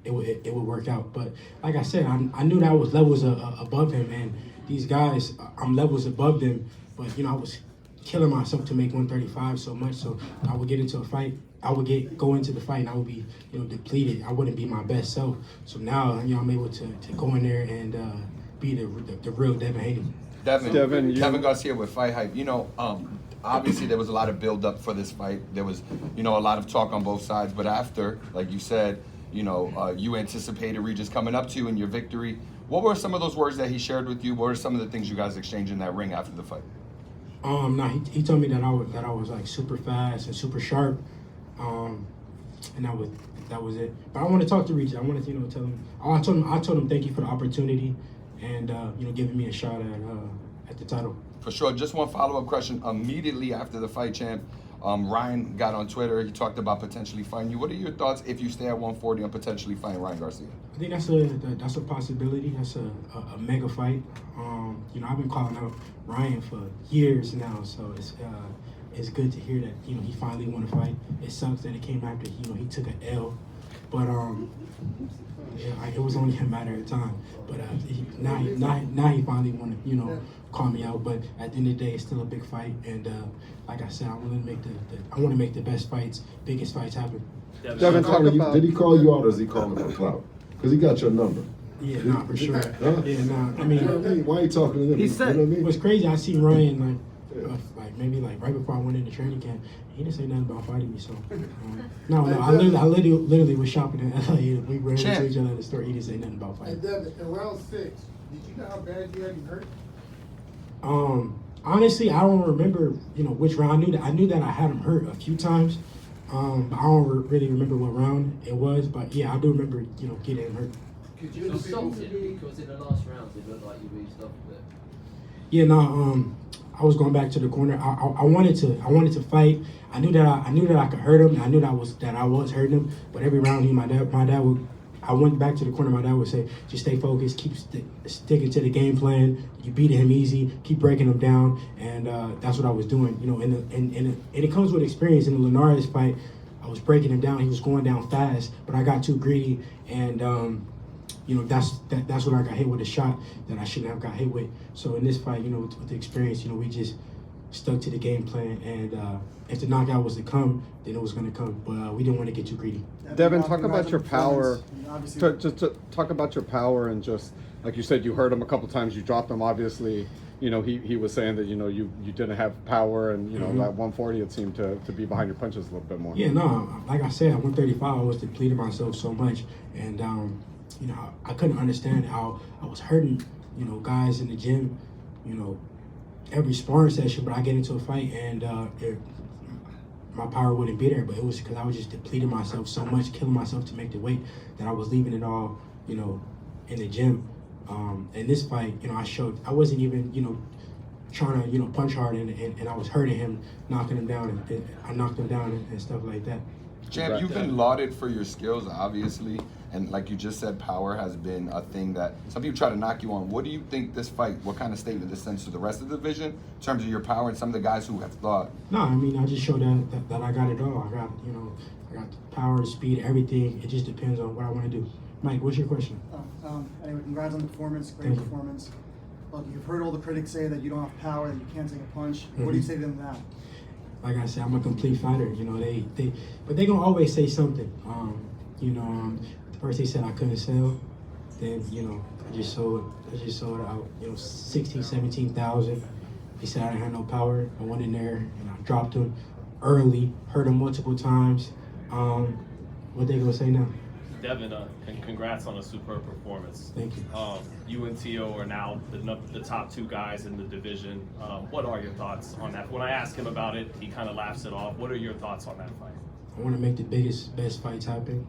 it would work out. But like I said, I knew that I was levels above him, and these guys, I'm levels above them. But I was killing myself to make 135 so much, so I would get into a fight. I would go into the fight and I would be depleted. I wouldn't be my best self. So now I'm able to go in there and be the real Devin Haney. Devin Garcia with Fight Hype. Obviously there was a lot of build up for this fight. There was, a lot of talk on both sides. But after, like you said, you anticipated Regis coming up to you in your victory. What were some of those words that he shared with you? What were some of the things you guys exchanged in that ring after the fight? No, he told me that I was like super fast and super sharp, and that was it. But I want to talk to Regis. I wanted to tell him. I told him thank you for the opportunity, and giving me a shot at the title. For sure. Just one follow-up question. Immediately after the fight, champ, Ryan got on Twitter. He talked about potentially fighting you. What are your thoughts if you stay at 140 on potentially fighting Ryan Garcia? I think that's a possibility. That's a mega fight. I've been calling out Ryan for years now, so it's good to hear that he finally won a fight. It sucks that it came after he took an L, but it was only a matter of time. But now he finally want to call me out. But at the end of the day, it's still a big fight, and like I said, I want to make the best fights, biggest fights happen. Devin, did he call you out, or is he calling for clout? Because he got your number. Yeah, nah, for sure. Huh? Yeah, nah. I mean, why are you talking to him? He said, you know what I mean? What's crazy, I seen Ryan maybe right before I went into training camp. He didn't say nothing about fighting me, so no. I literally was shopping in LA. We ran into each other in the store. He didn't say nothing about fighting. And Devin, in round 6, did you know how bad you had him hurt? Honestly, I don't remember, which round. I knew that I had him hurt a few times. But I don't really remember what round it was. But yeah, I do remember, getting him hurt. Could you have stopped it? Because in the last rounds, it looked like you really stopped it. Yeah, no. I was going back to the corner. I wanted to fight. I knew that I could hurt him. I knew that I was hurting him. But every round, my dad would. I went back to the corner. My dad would say, "Just stay focused. Keep sticking to the game plan. You beat him easy. Keep breaking him down." And that's what I was doing. And it comes with experience. In the Linares fight, I was breaking him down. He was going down fast, but I got too greedy, and that's when I got hit with a shot that I shouldn't have got hit with. So in this fight, with the experience, we just stuck to the game plan, and if the knockout was to come, then it was going to come. But we didn't want to get too greedy. Devin, talk about your power. Just talk about your power, and just like you said, you heard him a couple times. You dropped him. Obviously, he was saying that you didn't have power, and at 140 it seemed to be behind your punches a little bit more. Yeah, no, like I said, at 135 I was depleting myself so much, and I couldn't understand how I was hurting, guys in the gym, every sparring session, but I get into a fight and my power wouldn't be there, but it was because I was just depleting myself so much, killing myself to make the weight, that I was leaving it all, in the gym. In this fight, I wasn't even, trying to, punch hard and I was hurting him, knocking him down, and I knocked him down and stuff like that. Champ, you've been lauded for your skills, obviously, and like you just said, power has been a thing that some people try to knock you on. What do you think this fight, what kind of statement this sends to the rest of the division in terms of your power and some of the guys who have thought? No, I mean, I just showed that I got it all. I got the power, the speed, everything. It just depends on what I want to do. Mike, what's your question? Anyway, congrats on the performance, great Thank you. performance. Look, you've heard all the critics say that you don't have power, that you can't take a punch. Mm-hmm. What do you say to them now? Like I said, I'm a complete fighter. But they gonna always say something. First they said I couldn't sell, then I just sold out 16, 17,000. They said I didn't have no power. I went in there and I dropped him early, hurt him multiple times. What they gonna say now? Devin, congrats on a superb performance. Thank you. You and Tio are now the top two guys in the division. What are your thoughts on that? When I ask him about it, he kind of laughs it off. What are your thoughts on that fight? I want to make the best fights happen.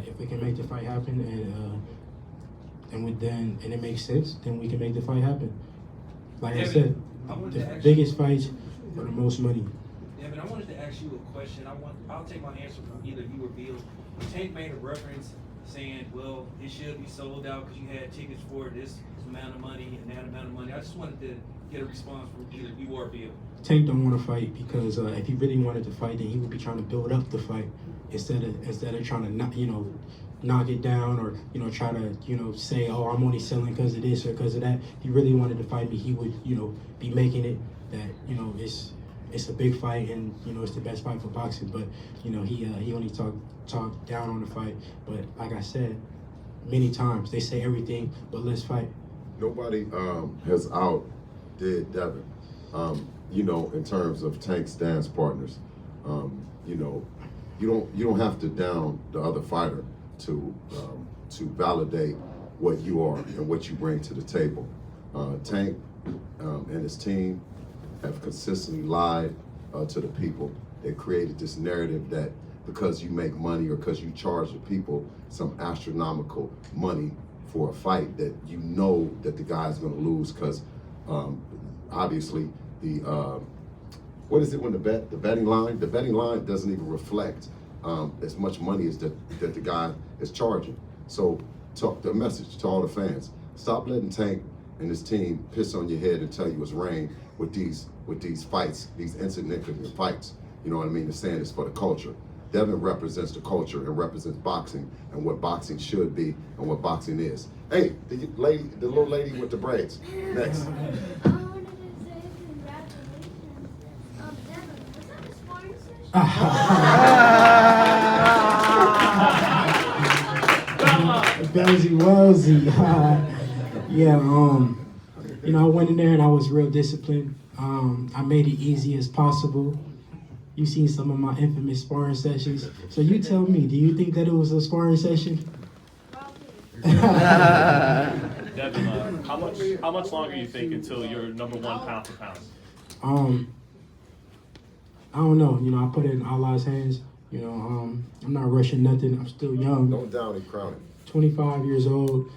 If we can make the fight happen and it makes sense, then we can make the fight happen. Like I said, the biggest fights for the most money. Devin, I wanted to ask you a question. I'll take my answer from either you or Bill. Tank made a reference saying, well, it should be sold out because you had tickets for this amount of money and that amount of money. I just wanted to get a response from either you or Bill. Tank don't want to fight because if he really wanted to fight, then he would be trying to build up the fight instead of trying to knock it down or try to say, oh, I'm only selling because of this or because of that. If he really wanted to fight me, he would be making it that it's a big fight and it's the best fight for boxing. But he only talk down on the fight. But like I said many times, they say everything but let's fight. Nobody has outdid Devin. In terms of Tank's dance partners, you don't have to down the other fighter to validate what you are and what you bring to the table. Tank and his team have consistently lied to the people. They created this narrative that because you make money or because you charge the people some astronomical money for a fight that that the guy's going to lose because obviously what is it when the betting line doesn't even reflect as much money as that the guy is charging. So the message to all the fans: stop letting Tank and his team piss on your head and tell you it's rain with these fights, these insignificant fights. You know what I mean? They're saying it's for the culture. Devin represents the culture and represents boxing and what boxing should be and what boxing is. Hey, the little lady with the braids. Next. Belzy Wellsy. Yeah, I went in there and I was real disciplined. I made it easy as possible. You've seen some of my infamous sparring sessions. So you tell me, do you think that it was a sparring session? Devin, how much longer you think until you're number one pound for pound? I don't know. I put it in Allah's hands. I'm not rushing nothing. I'm still young. Don't down and crown it. 25 years old.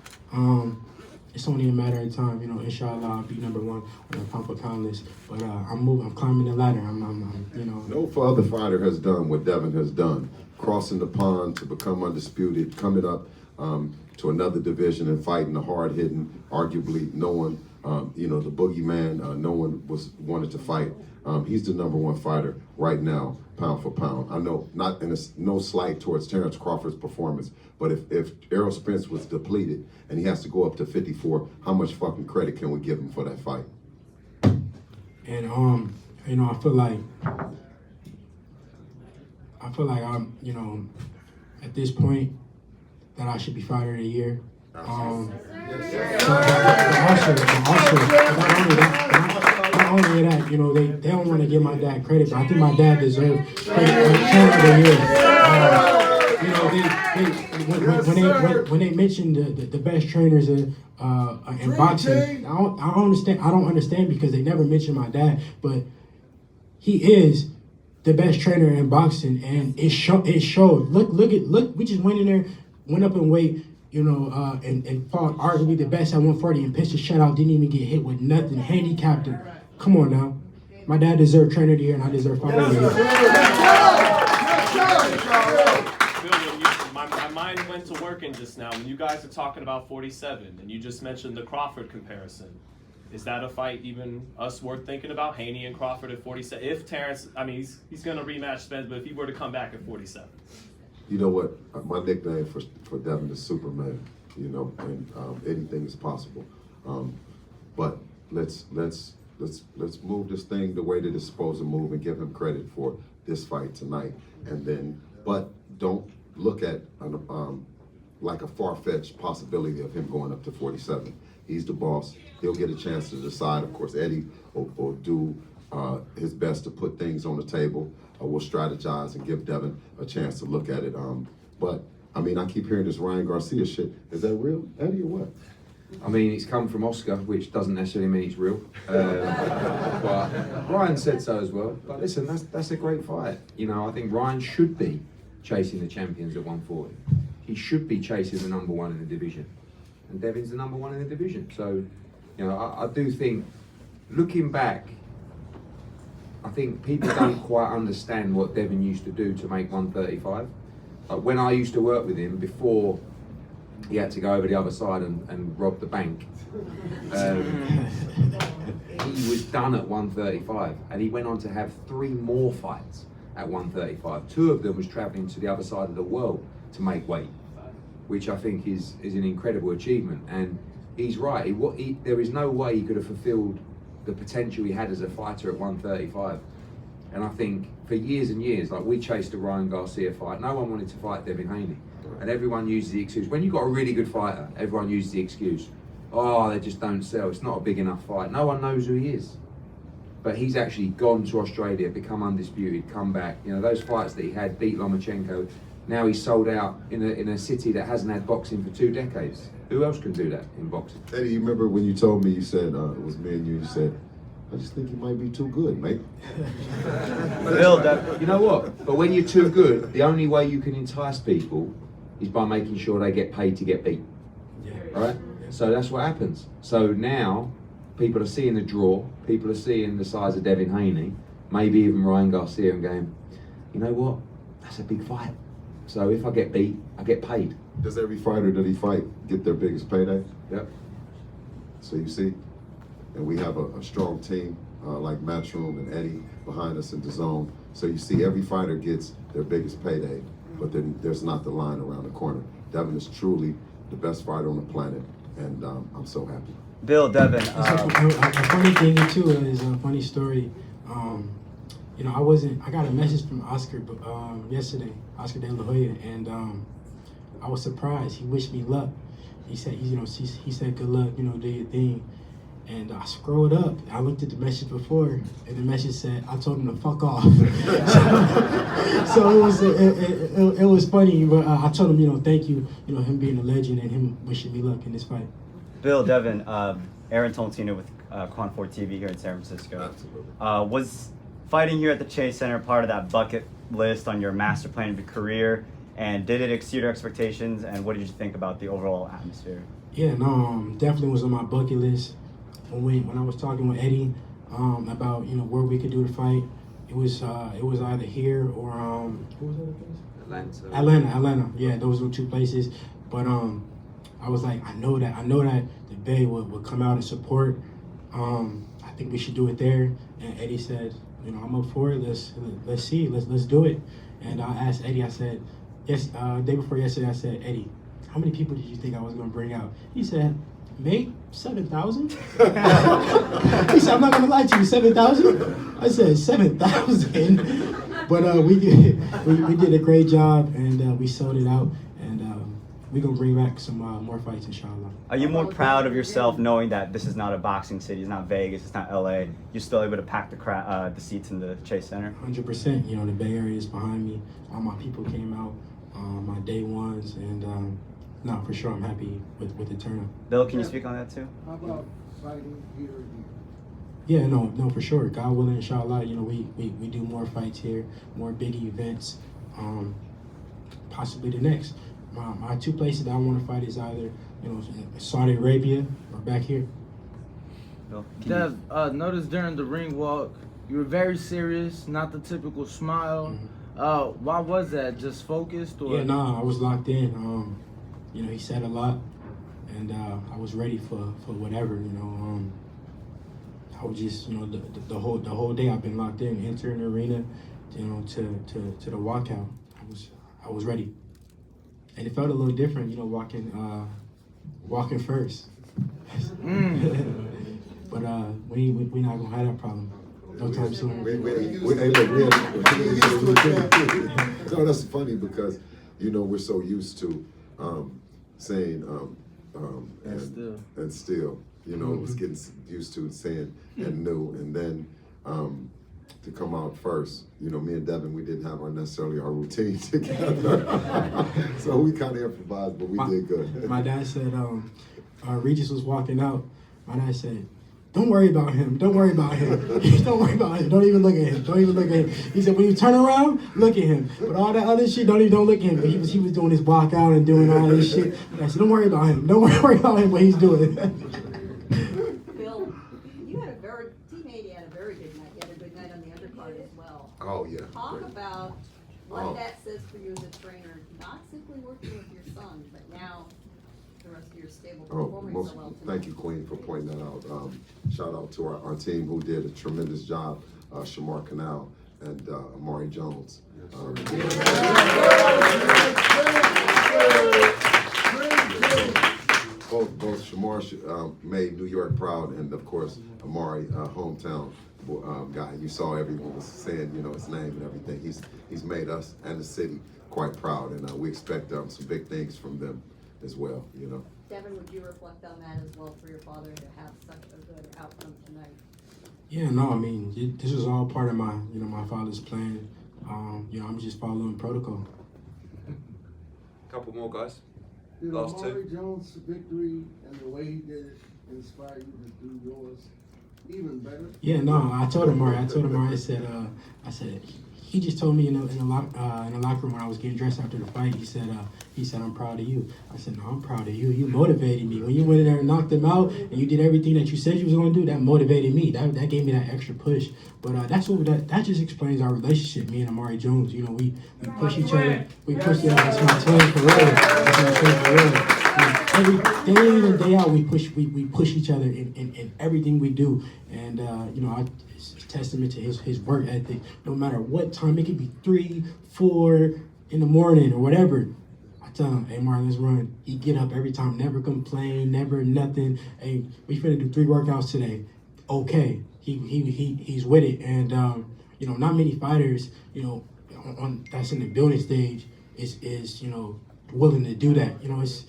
It's only a matter of time. Inshallah, I'll be number one on the pound for pound list. But I'm climbing the ladder. No other fighter has done what Devin has done, crossing the pond to become undisputed, coming up to another division and fighting the hard-hitting, arguably no one, the boogeyman, no one wanted to fight. He's the number one fighter right now, pound for pound. I know, no slight towards Terrence Crawford's performance, but if Errol Spence was depleted and he has to go up to 54, how much fucking credit can we give him for that fight? And I feel like I'm, at this point that I should be fighter of the year. Not only that, they don't want to give my dad credit, but I think my dad deserves credit for trainer of the year. When they mentioned the best trainers in boxing, I don't understand because they never mentioned my dad, but he is the best trainer in boxing, and it showed. Look. We just went in there, went up in weight. and fought arguably the best at 140 and pitched a shutout, didn't even get hit with nothing, handicapped him. Come on now. My dad deserved trainer of the year, and I deserve fighter of the year. My mind went to working just now when you guys are talking about 47, and you just mentioned the Crawford comparison. Is that a fight even us worth thinking about? Haney and Crawford at 47. If Terrence, I mean, he's going to rematch Spence, but if he were to come back at 47. You know what? My nickname for Devin is Superman. You know, and anything is possible. But let's move this thing the way that it's supposed to move and give him credit for this fight tonight. And then, but don't look at like a far-fetched possibility of him going up to 47. He's the boss. He'll get a chance to decide. Of course, Eddie will do his best to put things on the table. We'll strategize and give Devin a chance to look at it. But I mean, I keep hearing this Ryan Garcia shit. Is that real, Eddie, or what? I mean, it's come from Oscar, which doesn't necessarily mean it's real. But Ryan said so as well. But listen, that's a great fight. You know, I think Ryan should be chasing the champions at 140. He should be chasing the number one in the division. And Devin's the number one in the division. So, you know, I do think, looking back, I think people don't quite understand what Devin used to do to make 135. When I used to work with him before he had to go over the other side and rob the bank, he was done at 135, and he went on to have 3 more fights at 135. 2 of them was traveling to the other side of the world to make weight, which I think is an incredible achievement. And he's right, there is no way he could have fulfilled the potential he had as a fighter at 135. And I think for years and years, like we chased the Ryan Garcia fight, no one wanted to fight Devin Haney. And everyone uses the excuse, when you've got a really good fighter, everyone uses the excuse, oh, they just don't sell, it's not a big enough fight. No one knows who he is. But he's actually gone to Australia, become undisputed, come back. You know, those fights that he had, beat Lomachenko, now he's sold out in a city that hasn't had boxing for 2 decades. Who else can do that in boxing? Eddie, you remember when you told me, you said, it was me and you said, I just think you might be too good, mate. You know what? But when you're too good, the only way you can entice people is by making sure they get paid to get beat. Right? So that's what happens. So now, people are seeing the draw, people are seeing the size of Devin Haney, maybe even Ryan Garcia, and going, you know what? That's a big fight. So if I get beat, I get paid. Does every fighter that he fight get their biggest payday? Yep. So you see, and we have a strong team like Matchroom and Eddie behind us in the zone. So you see, every fighter gets their biggest payday, but then there's not the line around the corner. Devin is truly the best fighter on the planet, and I'm so happy. Bill, Devin. A funny thing too is a funny story. You know, I got a message from Oscar yesterday, Oscar De La Hoya, and I was surprised. He wished me luck. He said, he said, good luck, do your thing. And I scrolled up. I looked at the message before, and the message said, "I told him to fuck off." So it was funny, but I told him, thank you, him being a legend and him wishing me luck in this fight. Bill, Devin, Aaron Tolentino with Quan 4 TV here in San Francisco. Absolutely. Was fighting here at the Chase Center part of that bucket list on your master plan of your career? And did it exceed your expectations? And what did you think about the overall atmosphere? Yeah, no, definitely was on my bucket list. When I was talking with Eddie about where we could do the fight, it was either here or what was the other place? Atlanta. Yeah, those were 2 places. But I was like, I know that the Bay would come out and support. I think we should do it there. And Eddie said, I'm up for it. Let's see, let's do it. And I asked Eddie, I said, day before yesterday, I said, Eddie, how many people did you think I was gonna bring out? He said, mate, 7,000? He said, I'm not gonna lie to you, 7,000? I said, 7,000. But we did a great job, and we sold it out, and we're gonna bring back some more fights, inshallah. Are you more proud of yourself knowing that this is not a boxing city, it's not Vegas, it's not LA, you're still able to pack the seats in the Chase Center? 100%, the Bay Area is behind me, all my people came out, my day ones, and no, for sure, I'm happy with the turnout. Bill, can you speak on that too? How about fighting here again? Yeah, no, for sure. God willing, inshallah, we do more fights here, more big events, possibly the next. my two places that I want to fight is either, you know, Saudi Arabia or back here. Dev, noticed during the ring walk, you were very serious, not the typical smile. Why was that? Just focused, or? Yeah, no, I was locked in. You know, he said a lot, and I was ready for whatever. You know, I was just, you know, the whole day I've been locked in, entering the arena, you know, to the walkout. I was ready, and it felt a little different, you know, walking first. But we not gonna have that problem. No time soon. No, that's funny because, you know, we're so used to saying and still, you know, it was getting used to saying and new, and then to come out first. You know, me and Devin, we didn't have necessarily our routine together, so we kind of improvised, but we did good. My dad said, Regis was walking out. My dad said, "Don't worry about him. Don't worry about him. Don't worry about him. Don't even look at him. Don't even look at him." He said, "When you turn around, look at him. But all that other shit, don't look at him." But he was doing his walkout and doing all this shit. And I said, "Don't worry about him. Don't worry about him. What he's doing." Bill, you had Team 80 had a very good night. You had a good night on the undercard as well. Oh yeah. Talk great. about what that says for you as a trainer, not simply working with your son, but now the rest of your stable performing so well tonight. Thank you, Queen, for pointing that out. Shout out to our team who did a tremendous job, Shamar Canal and Amari Jones. Both Shamar made New York proud, and of course Amari, hometown guy. You saw everyone was saying, you know, his name and everything. He's made us and the city quite proud, and we expect some big things from them as well, you know. Devin, would you reflect on that as well for your father to have such a good outcome tonight? Yeah, no, I mean, this was all part of my, you know, my father's plan. You know, I'm just following protocol. A couple more guys. Did Last Amari two. Jones' victory and the way he did it inspire you to do yours even better? Yeah, no, I told him, I said, he just told me in the locker room when I was getting dressed after the fight, he said, "I'm proud of you." I said, "No, I'm proud of you. You motivated me. When you went in there and knocked him out and you did everything that you said you was going to do, that motivated me. That gave me that extra push." But that just explains our relationship, me and Amari Jones. You know, we push each other. We push each other. That's my twin for real. That's my twin for real. Every day in and day out, we push each other in everything we do. And you know, it's a testament to his work ethic. No matter what time, it could be 3, 4 in the morning or whatever. I tell him, "Hey, Marlon, let's run." He get up every time, never complain, never nothing. "Hey, we finna do 3 workouts today." Okay, he's with it. And you know, not many fighters, you know, on that's in the building stage is you know, willing to do that. You know, it's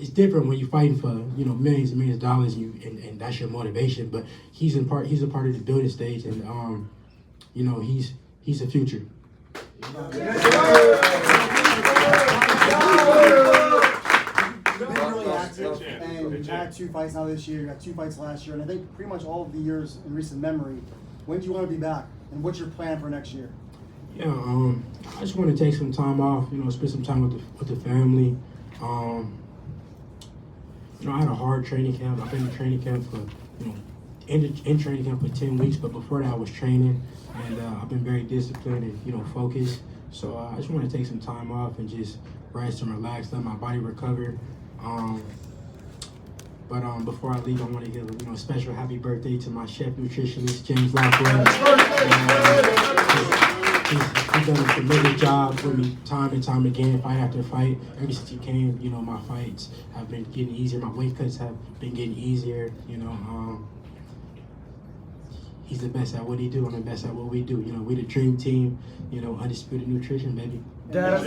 different when you're fighting for, you know, millions and millions of dollars and that's your motivation. But he's a part of the building stage, and you know, he's the future. You've been really active, and you've had 2 fights now this year. You had 2 fights last year, and I think pretty much all of the years in recent memory. When do you want to be back, and what's your plan for next year? Yeah, I just want to take some time off. You know, spend some time with the family. You know, I had a hard training camp. I've been in training camp for, you know, in training camp for 10 weeks, but before that I was training, and I've been very disciplined and, you know, focused. So I just want to take some time off and just rest and relax, let my body recover. But before I leave, I want to give a special happy birthday to my chef nutritionist, James Lockwell. He's done a tremendous job with me time and time again, fight after fight. Ever since he came, you know, my fights have been getting easier. My weight cuts have been getting easier. You know, he's the best at what he do. I'm the best at what we do. You know, we the dream team. You know, undisputed nutrition, baby. Dev,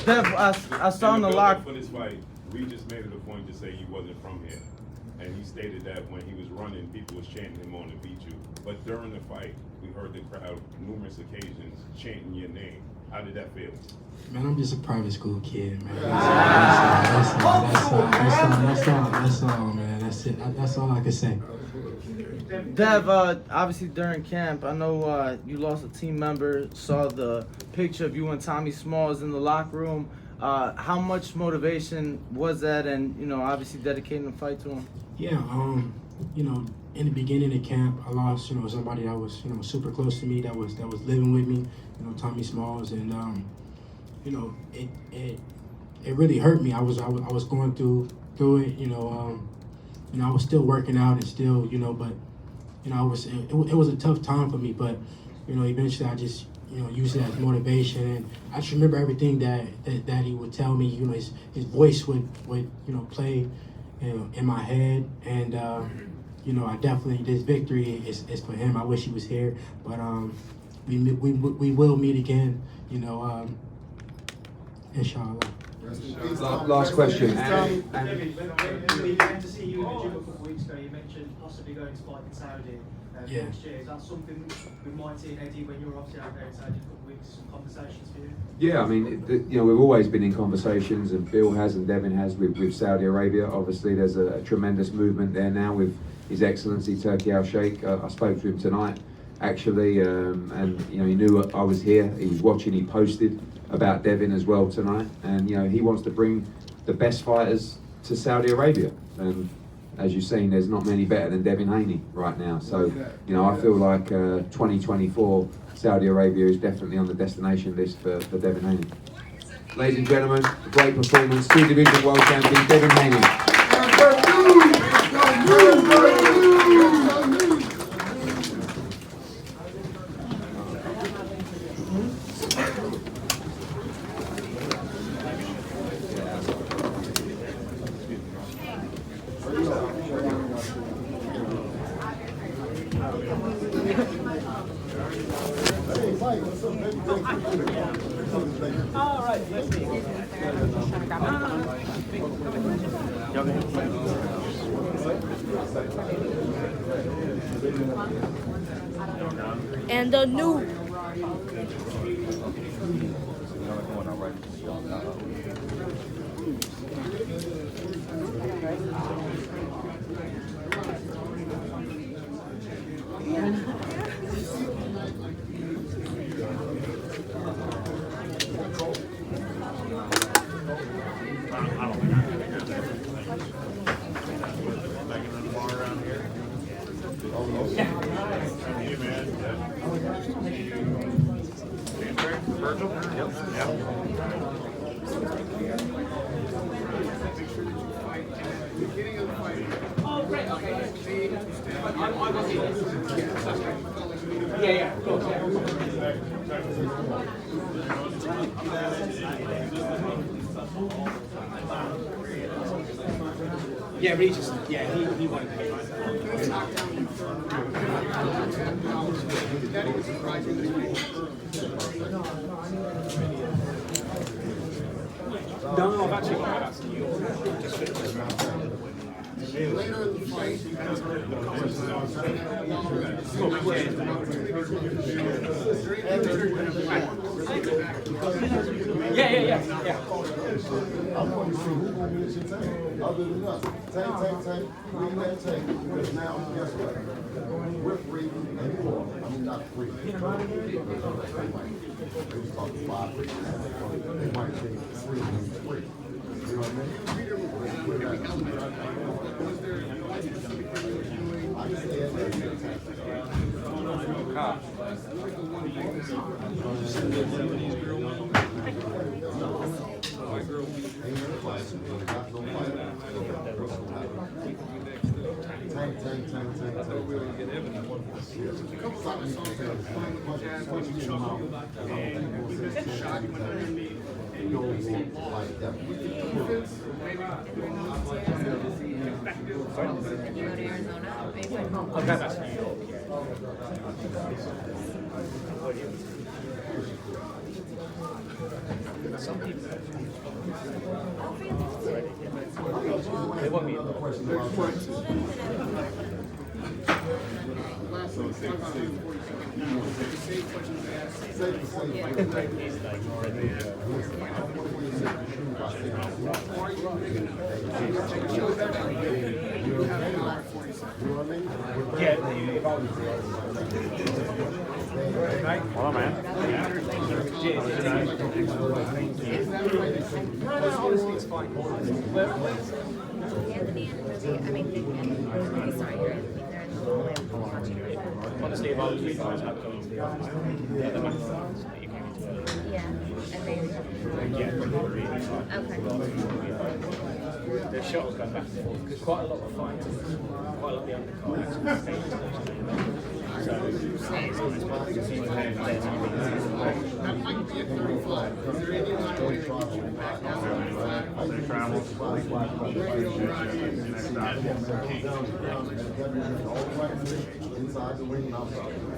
I saw in the lock. For this fight, Regis made it a point to say he wasn't from here. And he stated that when he was running, people was chanting him on to beat you. But during the fight, we heard the crowd numerous occasions chanting your name. How did that feel? Man, I'm just a private school kid, man. That's all, man. That's it. That's all I can say. Dev, obviously during camp, I know you lost a team member. Saw the picture of you and Tommy Smalls in the locker room. How much motivation was that, and obviously dedicating the fight to him? Yeah, in the beginning of camp, I lost, somebody that was, super close to me, that was living with me, Tommy Smalls, and it really hurt me. I was going through it, I was still working out and still, but it was a tough time for me. But eventually I just used it as motivation, and I just remember everything that he would tell me. His voice would play in my head, and I definitely, this victory is for him. I wish he was here, but we will meet again, inshallah. Last question. Devin, when we came to see you in the gym a couple of weeks ago, you mentioned possibly going to fight in Saudi next year. Is that something we might see in Eddie when you're obviously out there in Saudi a couple of weeks? Some conversations for you? Yeah, I mean, we've always been in conversations, and Bill has and Devin has with Saudi Arabia. Obviously, there's a tremendous movement there now with His Excellency Turki Al-Sheikh. I spoke to him tonight, actually, and he knew I was here. He was watching. He posted about Devin as well tonight, and he wants to bring the best fighters to Saudi Arabia. And as you've seen, there's not many better than Devin Haney right now. So I feel like 2024 Saudi Arabia is definitely on the destination list for Devin Haney. Ladies and gentlemen, a great performance. 2-division world champion Devin Haney. And the new. Yeah, Regis. Yeah, he won. No, I've actually got that to New York. Later in the fight, Yeah. I want to see who gonna be your tank. Other than us. Tank. Bring that tank. Because now, guess what? We're free and you are. I mean, not free. They was talking 5 free. They might take 3 and 3. You know what I mean? I just add that to the tank. Some people. They want me. Yeah, Well, man. Honestly, it's fine. Honestly, if I was you guys, I'd go into the office. Yeah, the microphones that you came into earlier. The shuttles go back and forth because quite a lot of fights, quite a lot of the undercard actually stays. So it's always possible to see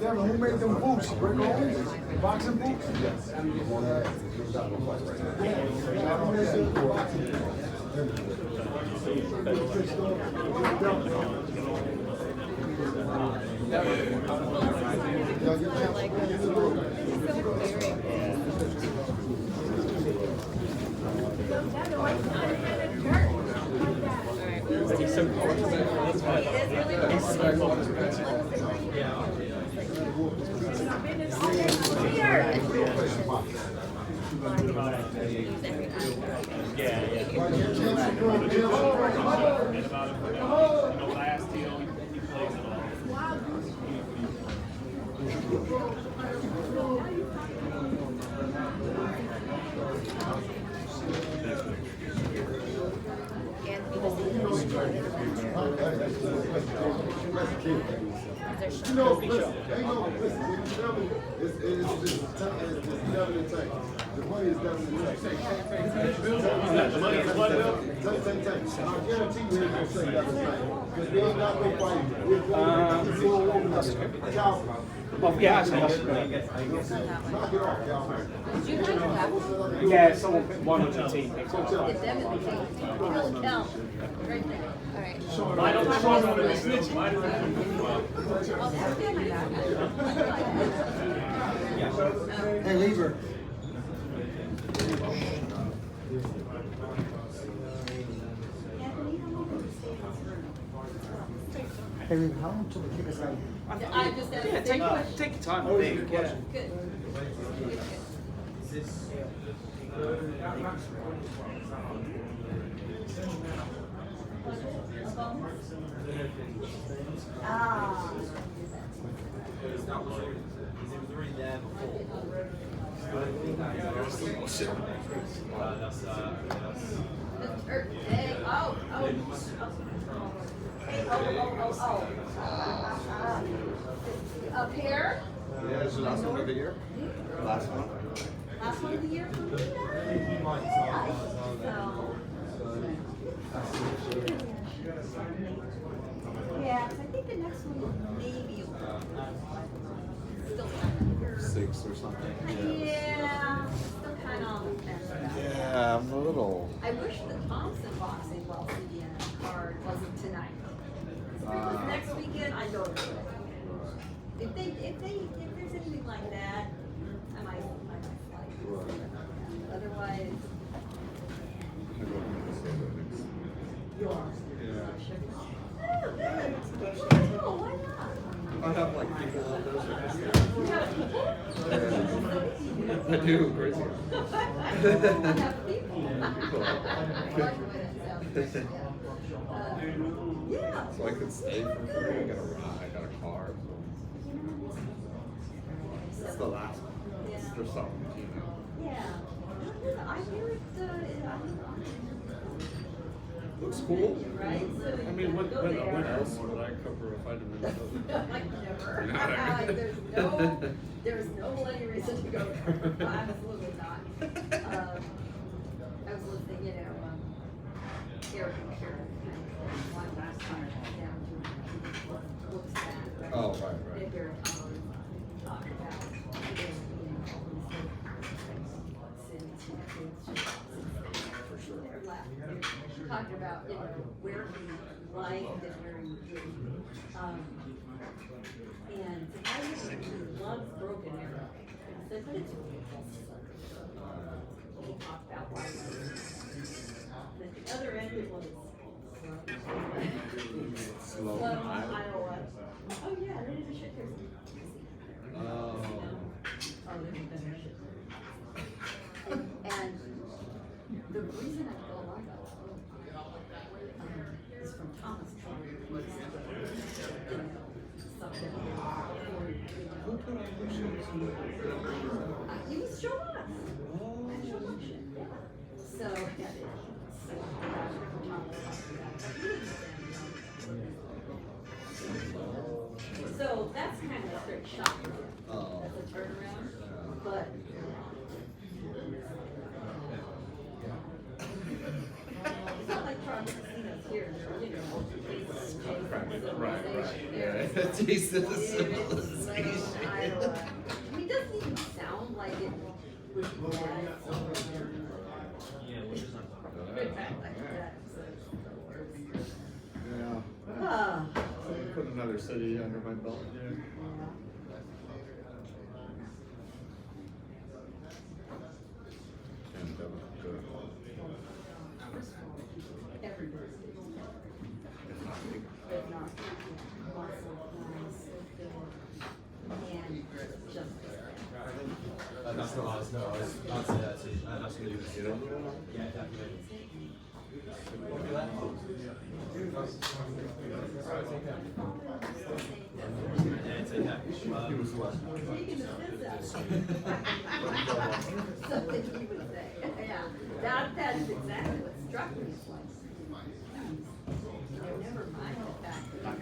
Devin, who made them boots? Rick Owens? Boxing boots? Yes. You know, listen, when you tell me, it's Devin and Tank. The money is Devin and Tank. The money is what, Bill? Tank. I guarantee you ain't gonna say Devin and Tank. Because we ain't got no fight. We're going to Calvin. Well, yeah, actually, that's great. Knock it off, Calvin. Yeah, someone picked one on the team. Picked up. Right there. All right. Hey, Lieber. Hey, Lieber, how long until we kick us out of here? I just asked Yeah, a big question. take your time. Oh, Big, good yeah. question. Good. Ah. Hey, oh. Hey, oh. Up here? Yeah, this is the last one of the year. Last one. Last one of the year for me? Yeah, 'cause I think the next one maybe still kind of 6 or something. Yeah, still kind of on the fence about that. Yeah, I'm a little. I wish the Thompson boxing Wells Indiana card wasn't tonight. If it was next weekend, I'd go to it. If there's anything like that, I might like. Otherwise. You are. Oh, good. Oh, why not? I have like people on those. You have people? I do, crazy. I have people. Yeah. So I could stay for free. I got a ride. I got a car. It's the last one. Yeah. For something, you know. Yeah. I hear it. Looks cool. Right? So I mean, what go there. else would I cover if I didn't know? Like never. There's no any reason to go there. Absolutely not. I was listening, Eric and Karen, one last time down to looks back. Oh, right. They hear talk about, For sure. They're talking about, where he liked and where he didn't. And I really loves Broken Arrow. I said, but it's he talked about why. At the other end, it was slow. Slow Iowa. Oh, yeah, they did a shit piercing. Oh, they did a shit piercing. And the reason I feel like that is from Thomas Trump. He was showing us. So, yeah. So that's kind of a straight shot. That's a turnaround. But it's not like Charlie Casinos here, you know. Right. Taste of the civilization. I mean, it doesn't even sound like it would be bad. Good fact like that. Yeah. Put another city under my belt. Yeah. And that was good. If not, That's not us, no, I'd say that too. That's really good. Yeah, definitely. Yeah, take that. Something he would say. Yeah, that is exactly what struck me. It's like, never mind the fact that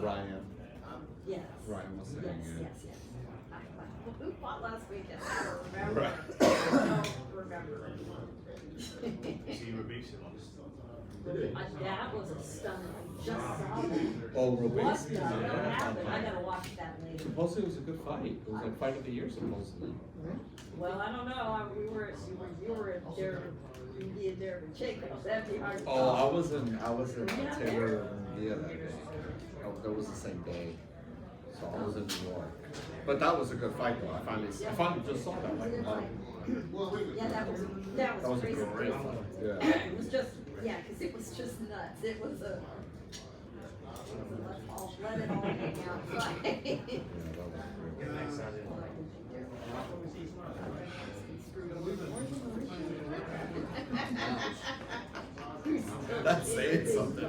Ryan. Yes. Ryan was saying Yes. Who fought last weekend? I don't remember. Right. I don't remember. That was a stunner. I just saw that. Oh, Rubies? What the hell happened? I gotta watch that later. Supposedly it was a good fight. It was like fight of the year, supposedly. Well, I don't know. You were there. You did there with Jacob. That'd be hard to Oh, follow. I was in Yeah, Taylor, yeah, that day. Oh, that was the same day. So I was in New York. But that was a good fight though. I finally just saw that like a month. Yeah, that was a crazy. good race. Yeah. It was just, because it was just nuts. It was a let's all let it all hang out fight. That's saying something.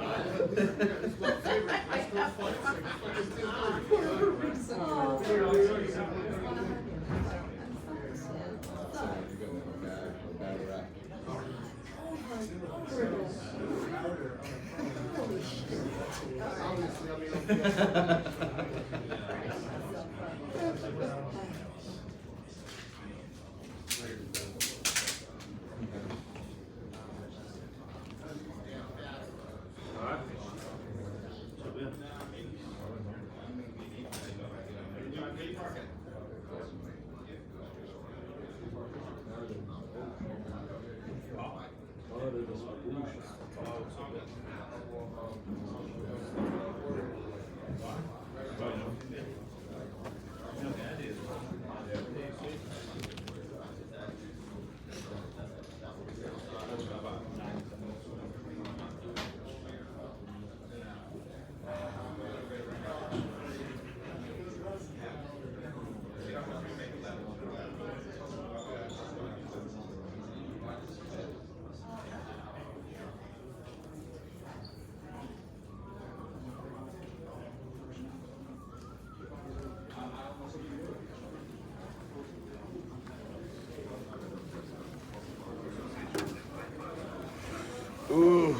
Ooh.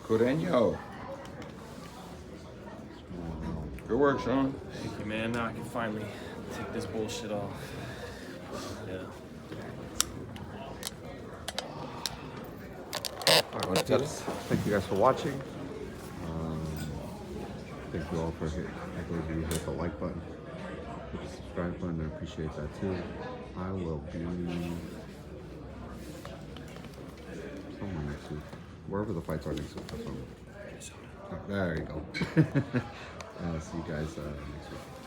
Coreño. Good work, Sean. Thank you, man. Now I can finally take this bullshit off. Yeah. Thank you guys for watching. Thank you all for hit the like button. hit the subscribe button. I appreciate that too. I will be somewhere next week. Wherever the fights are next week. That's somewhere. There you go. I'll see you guys next week.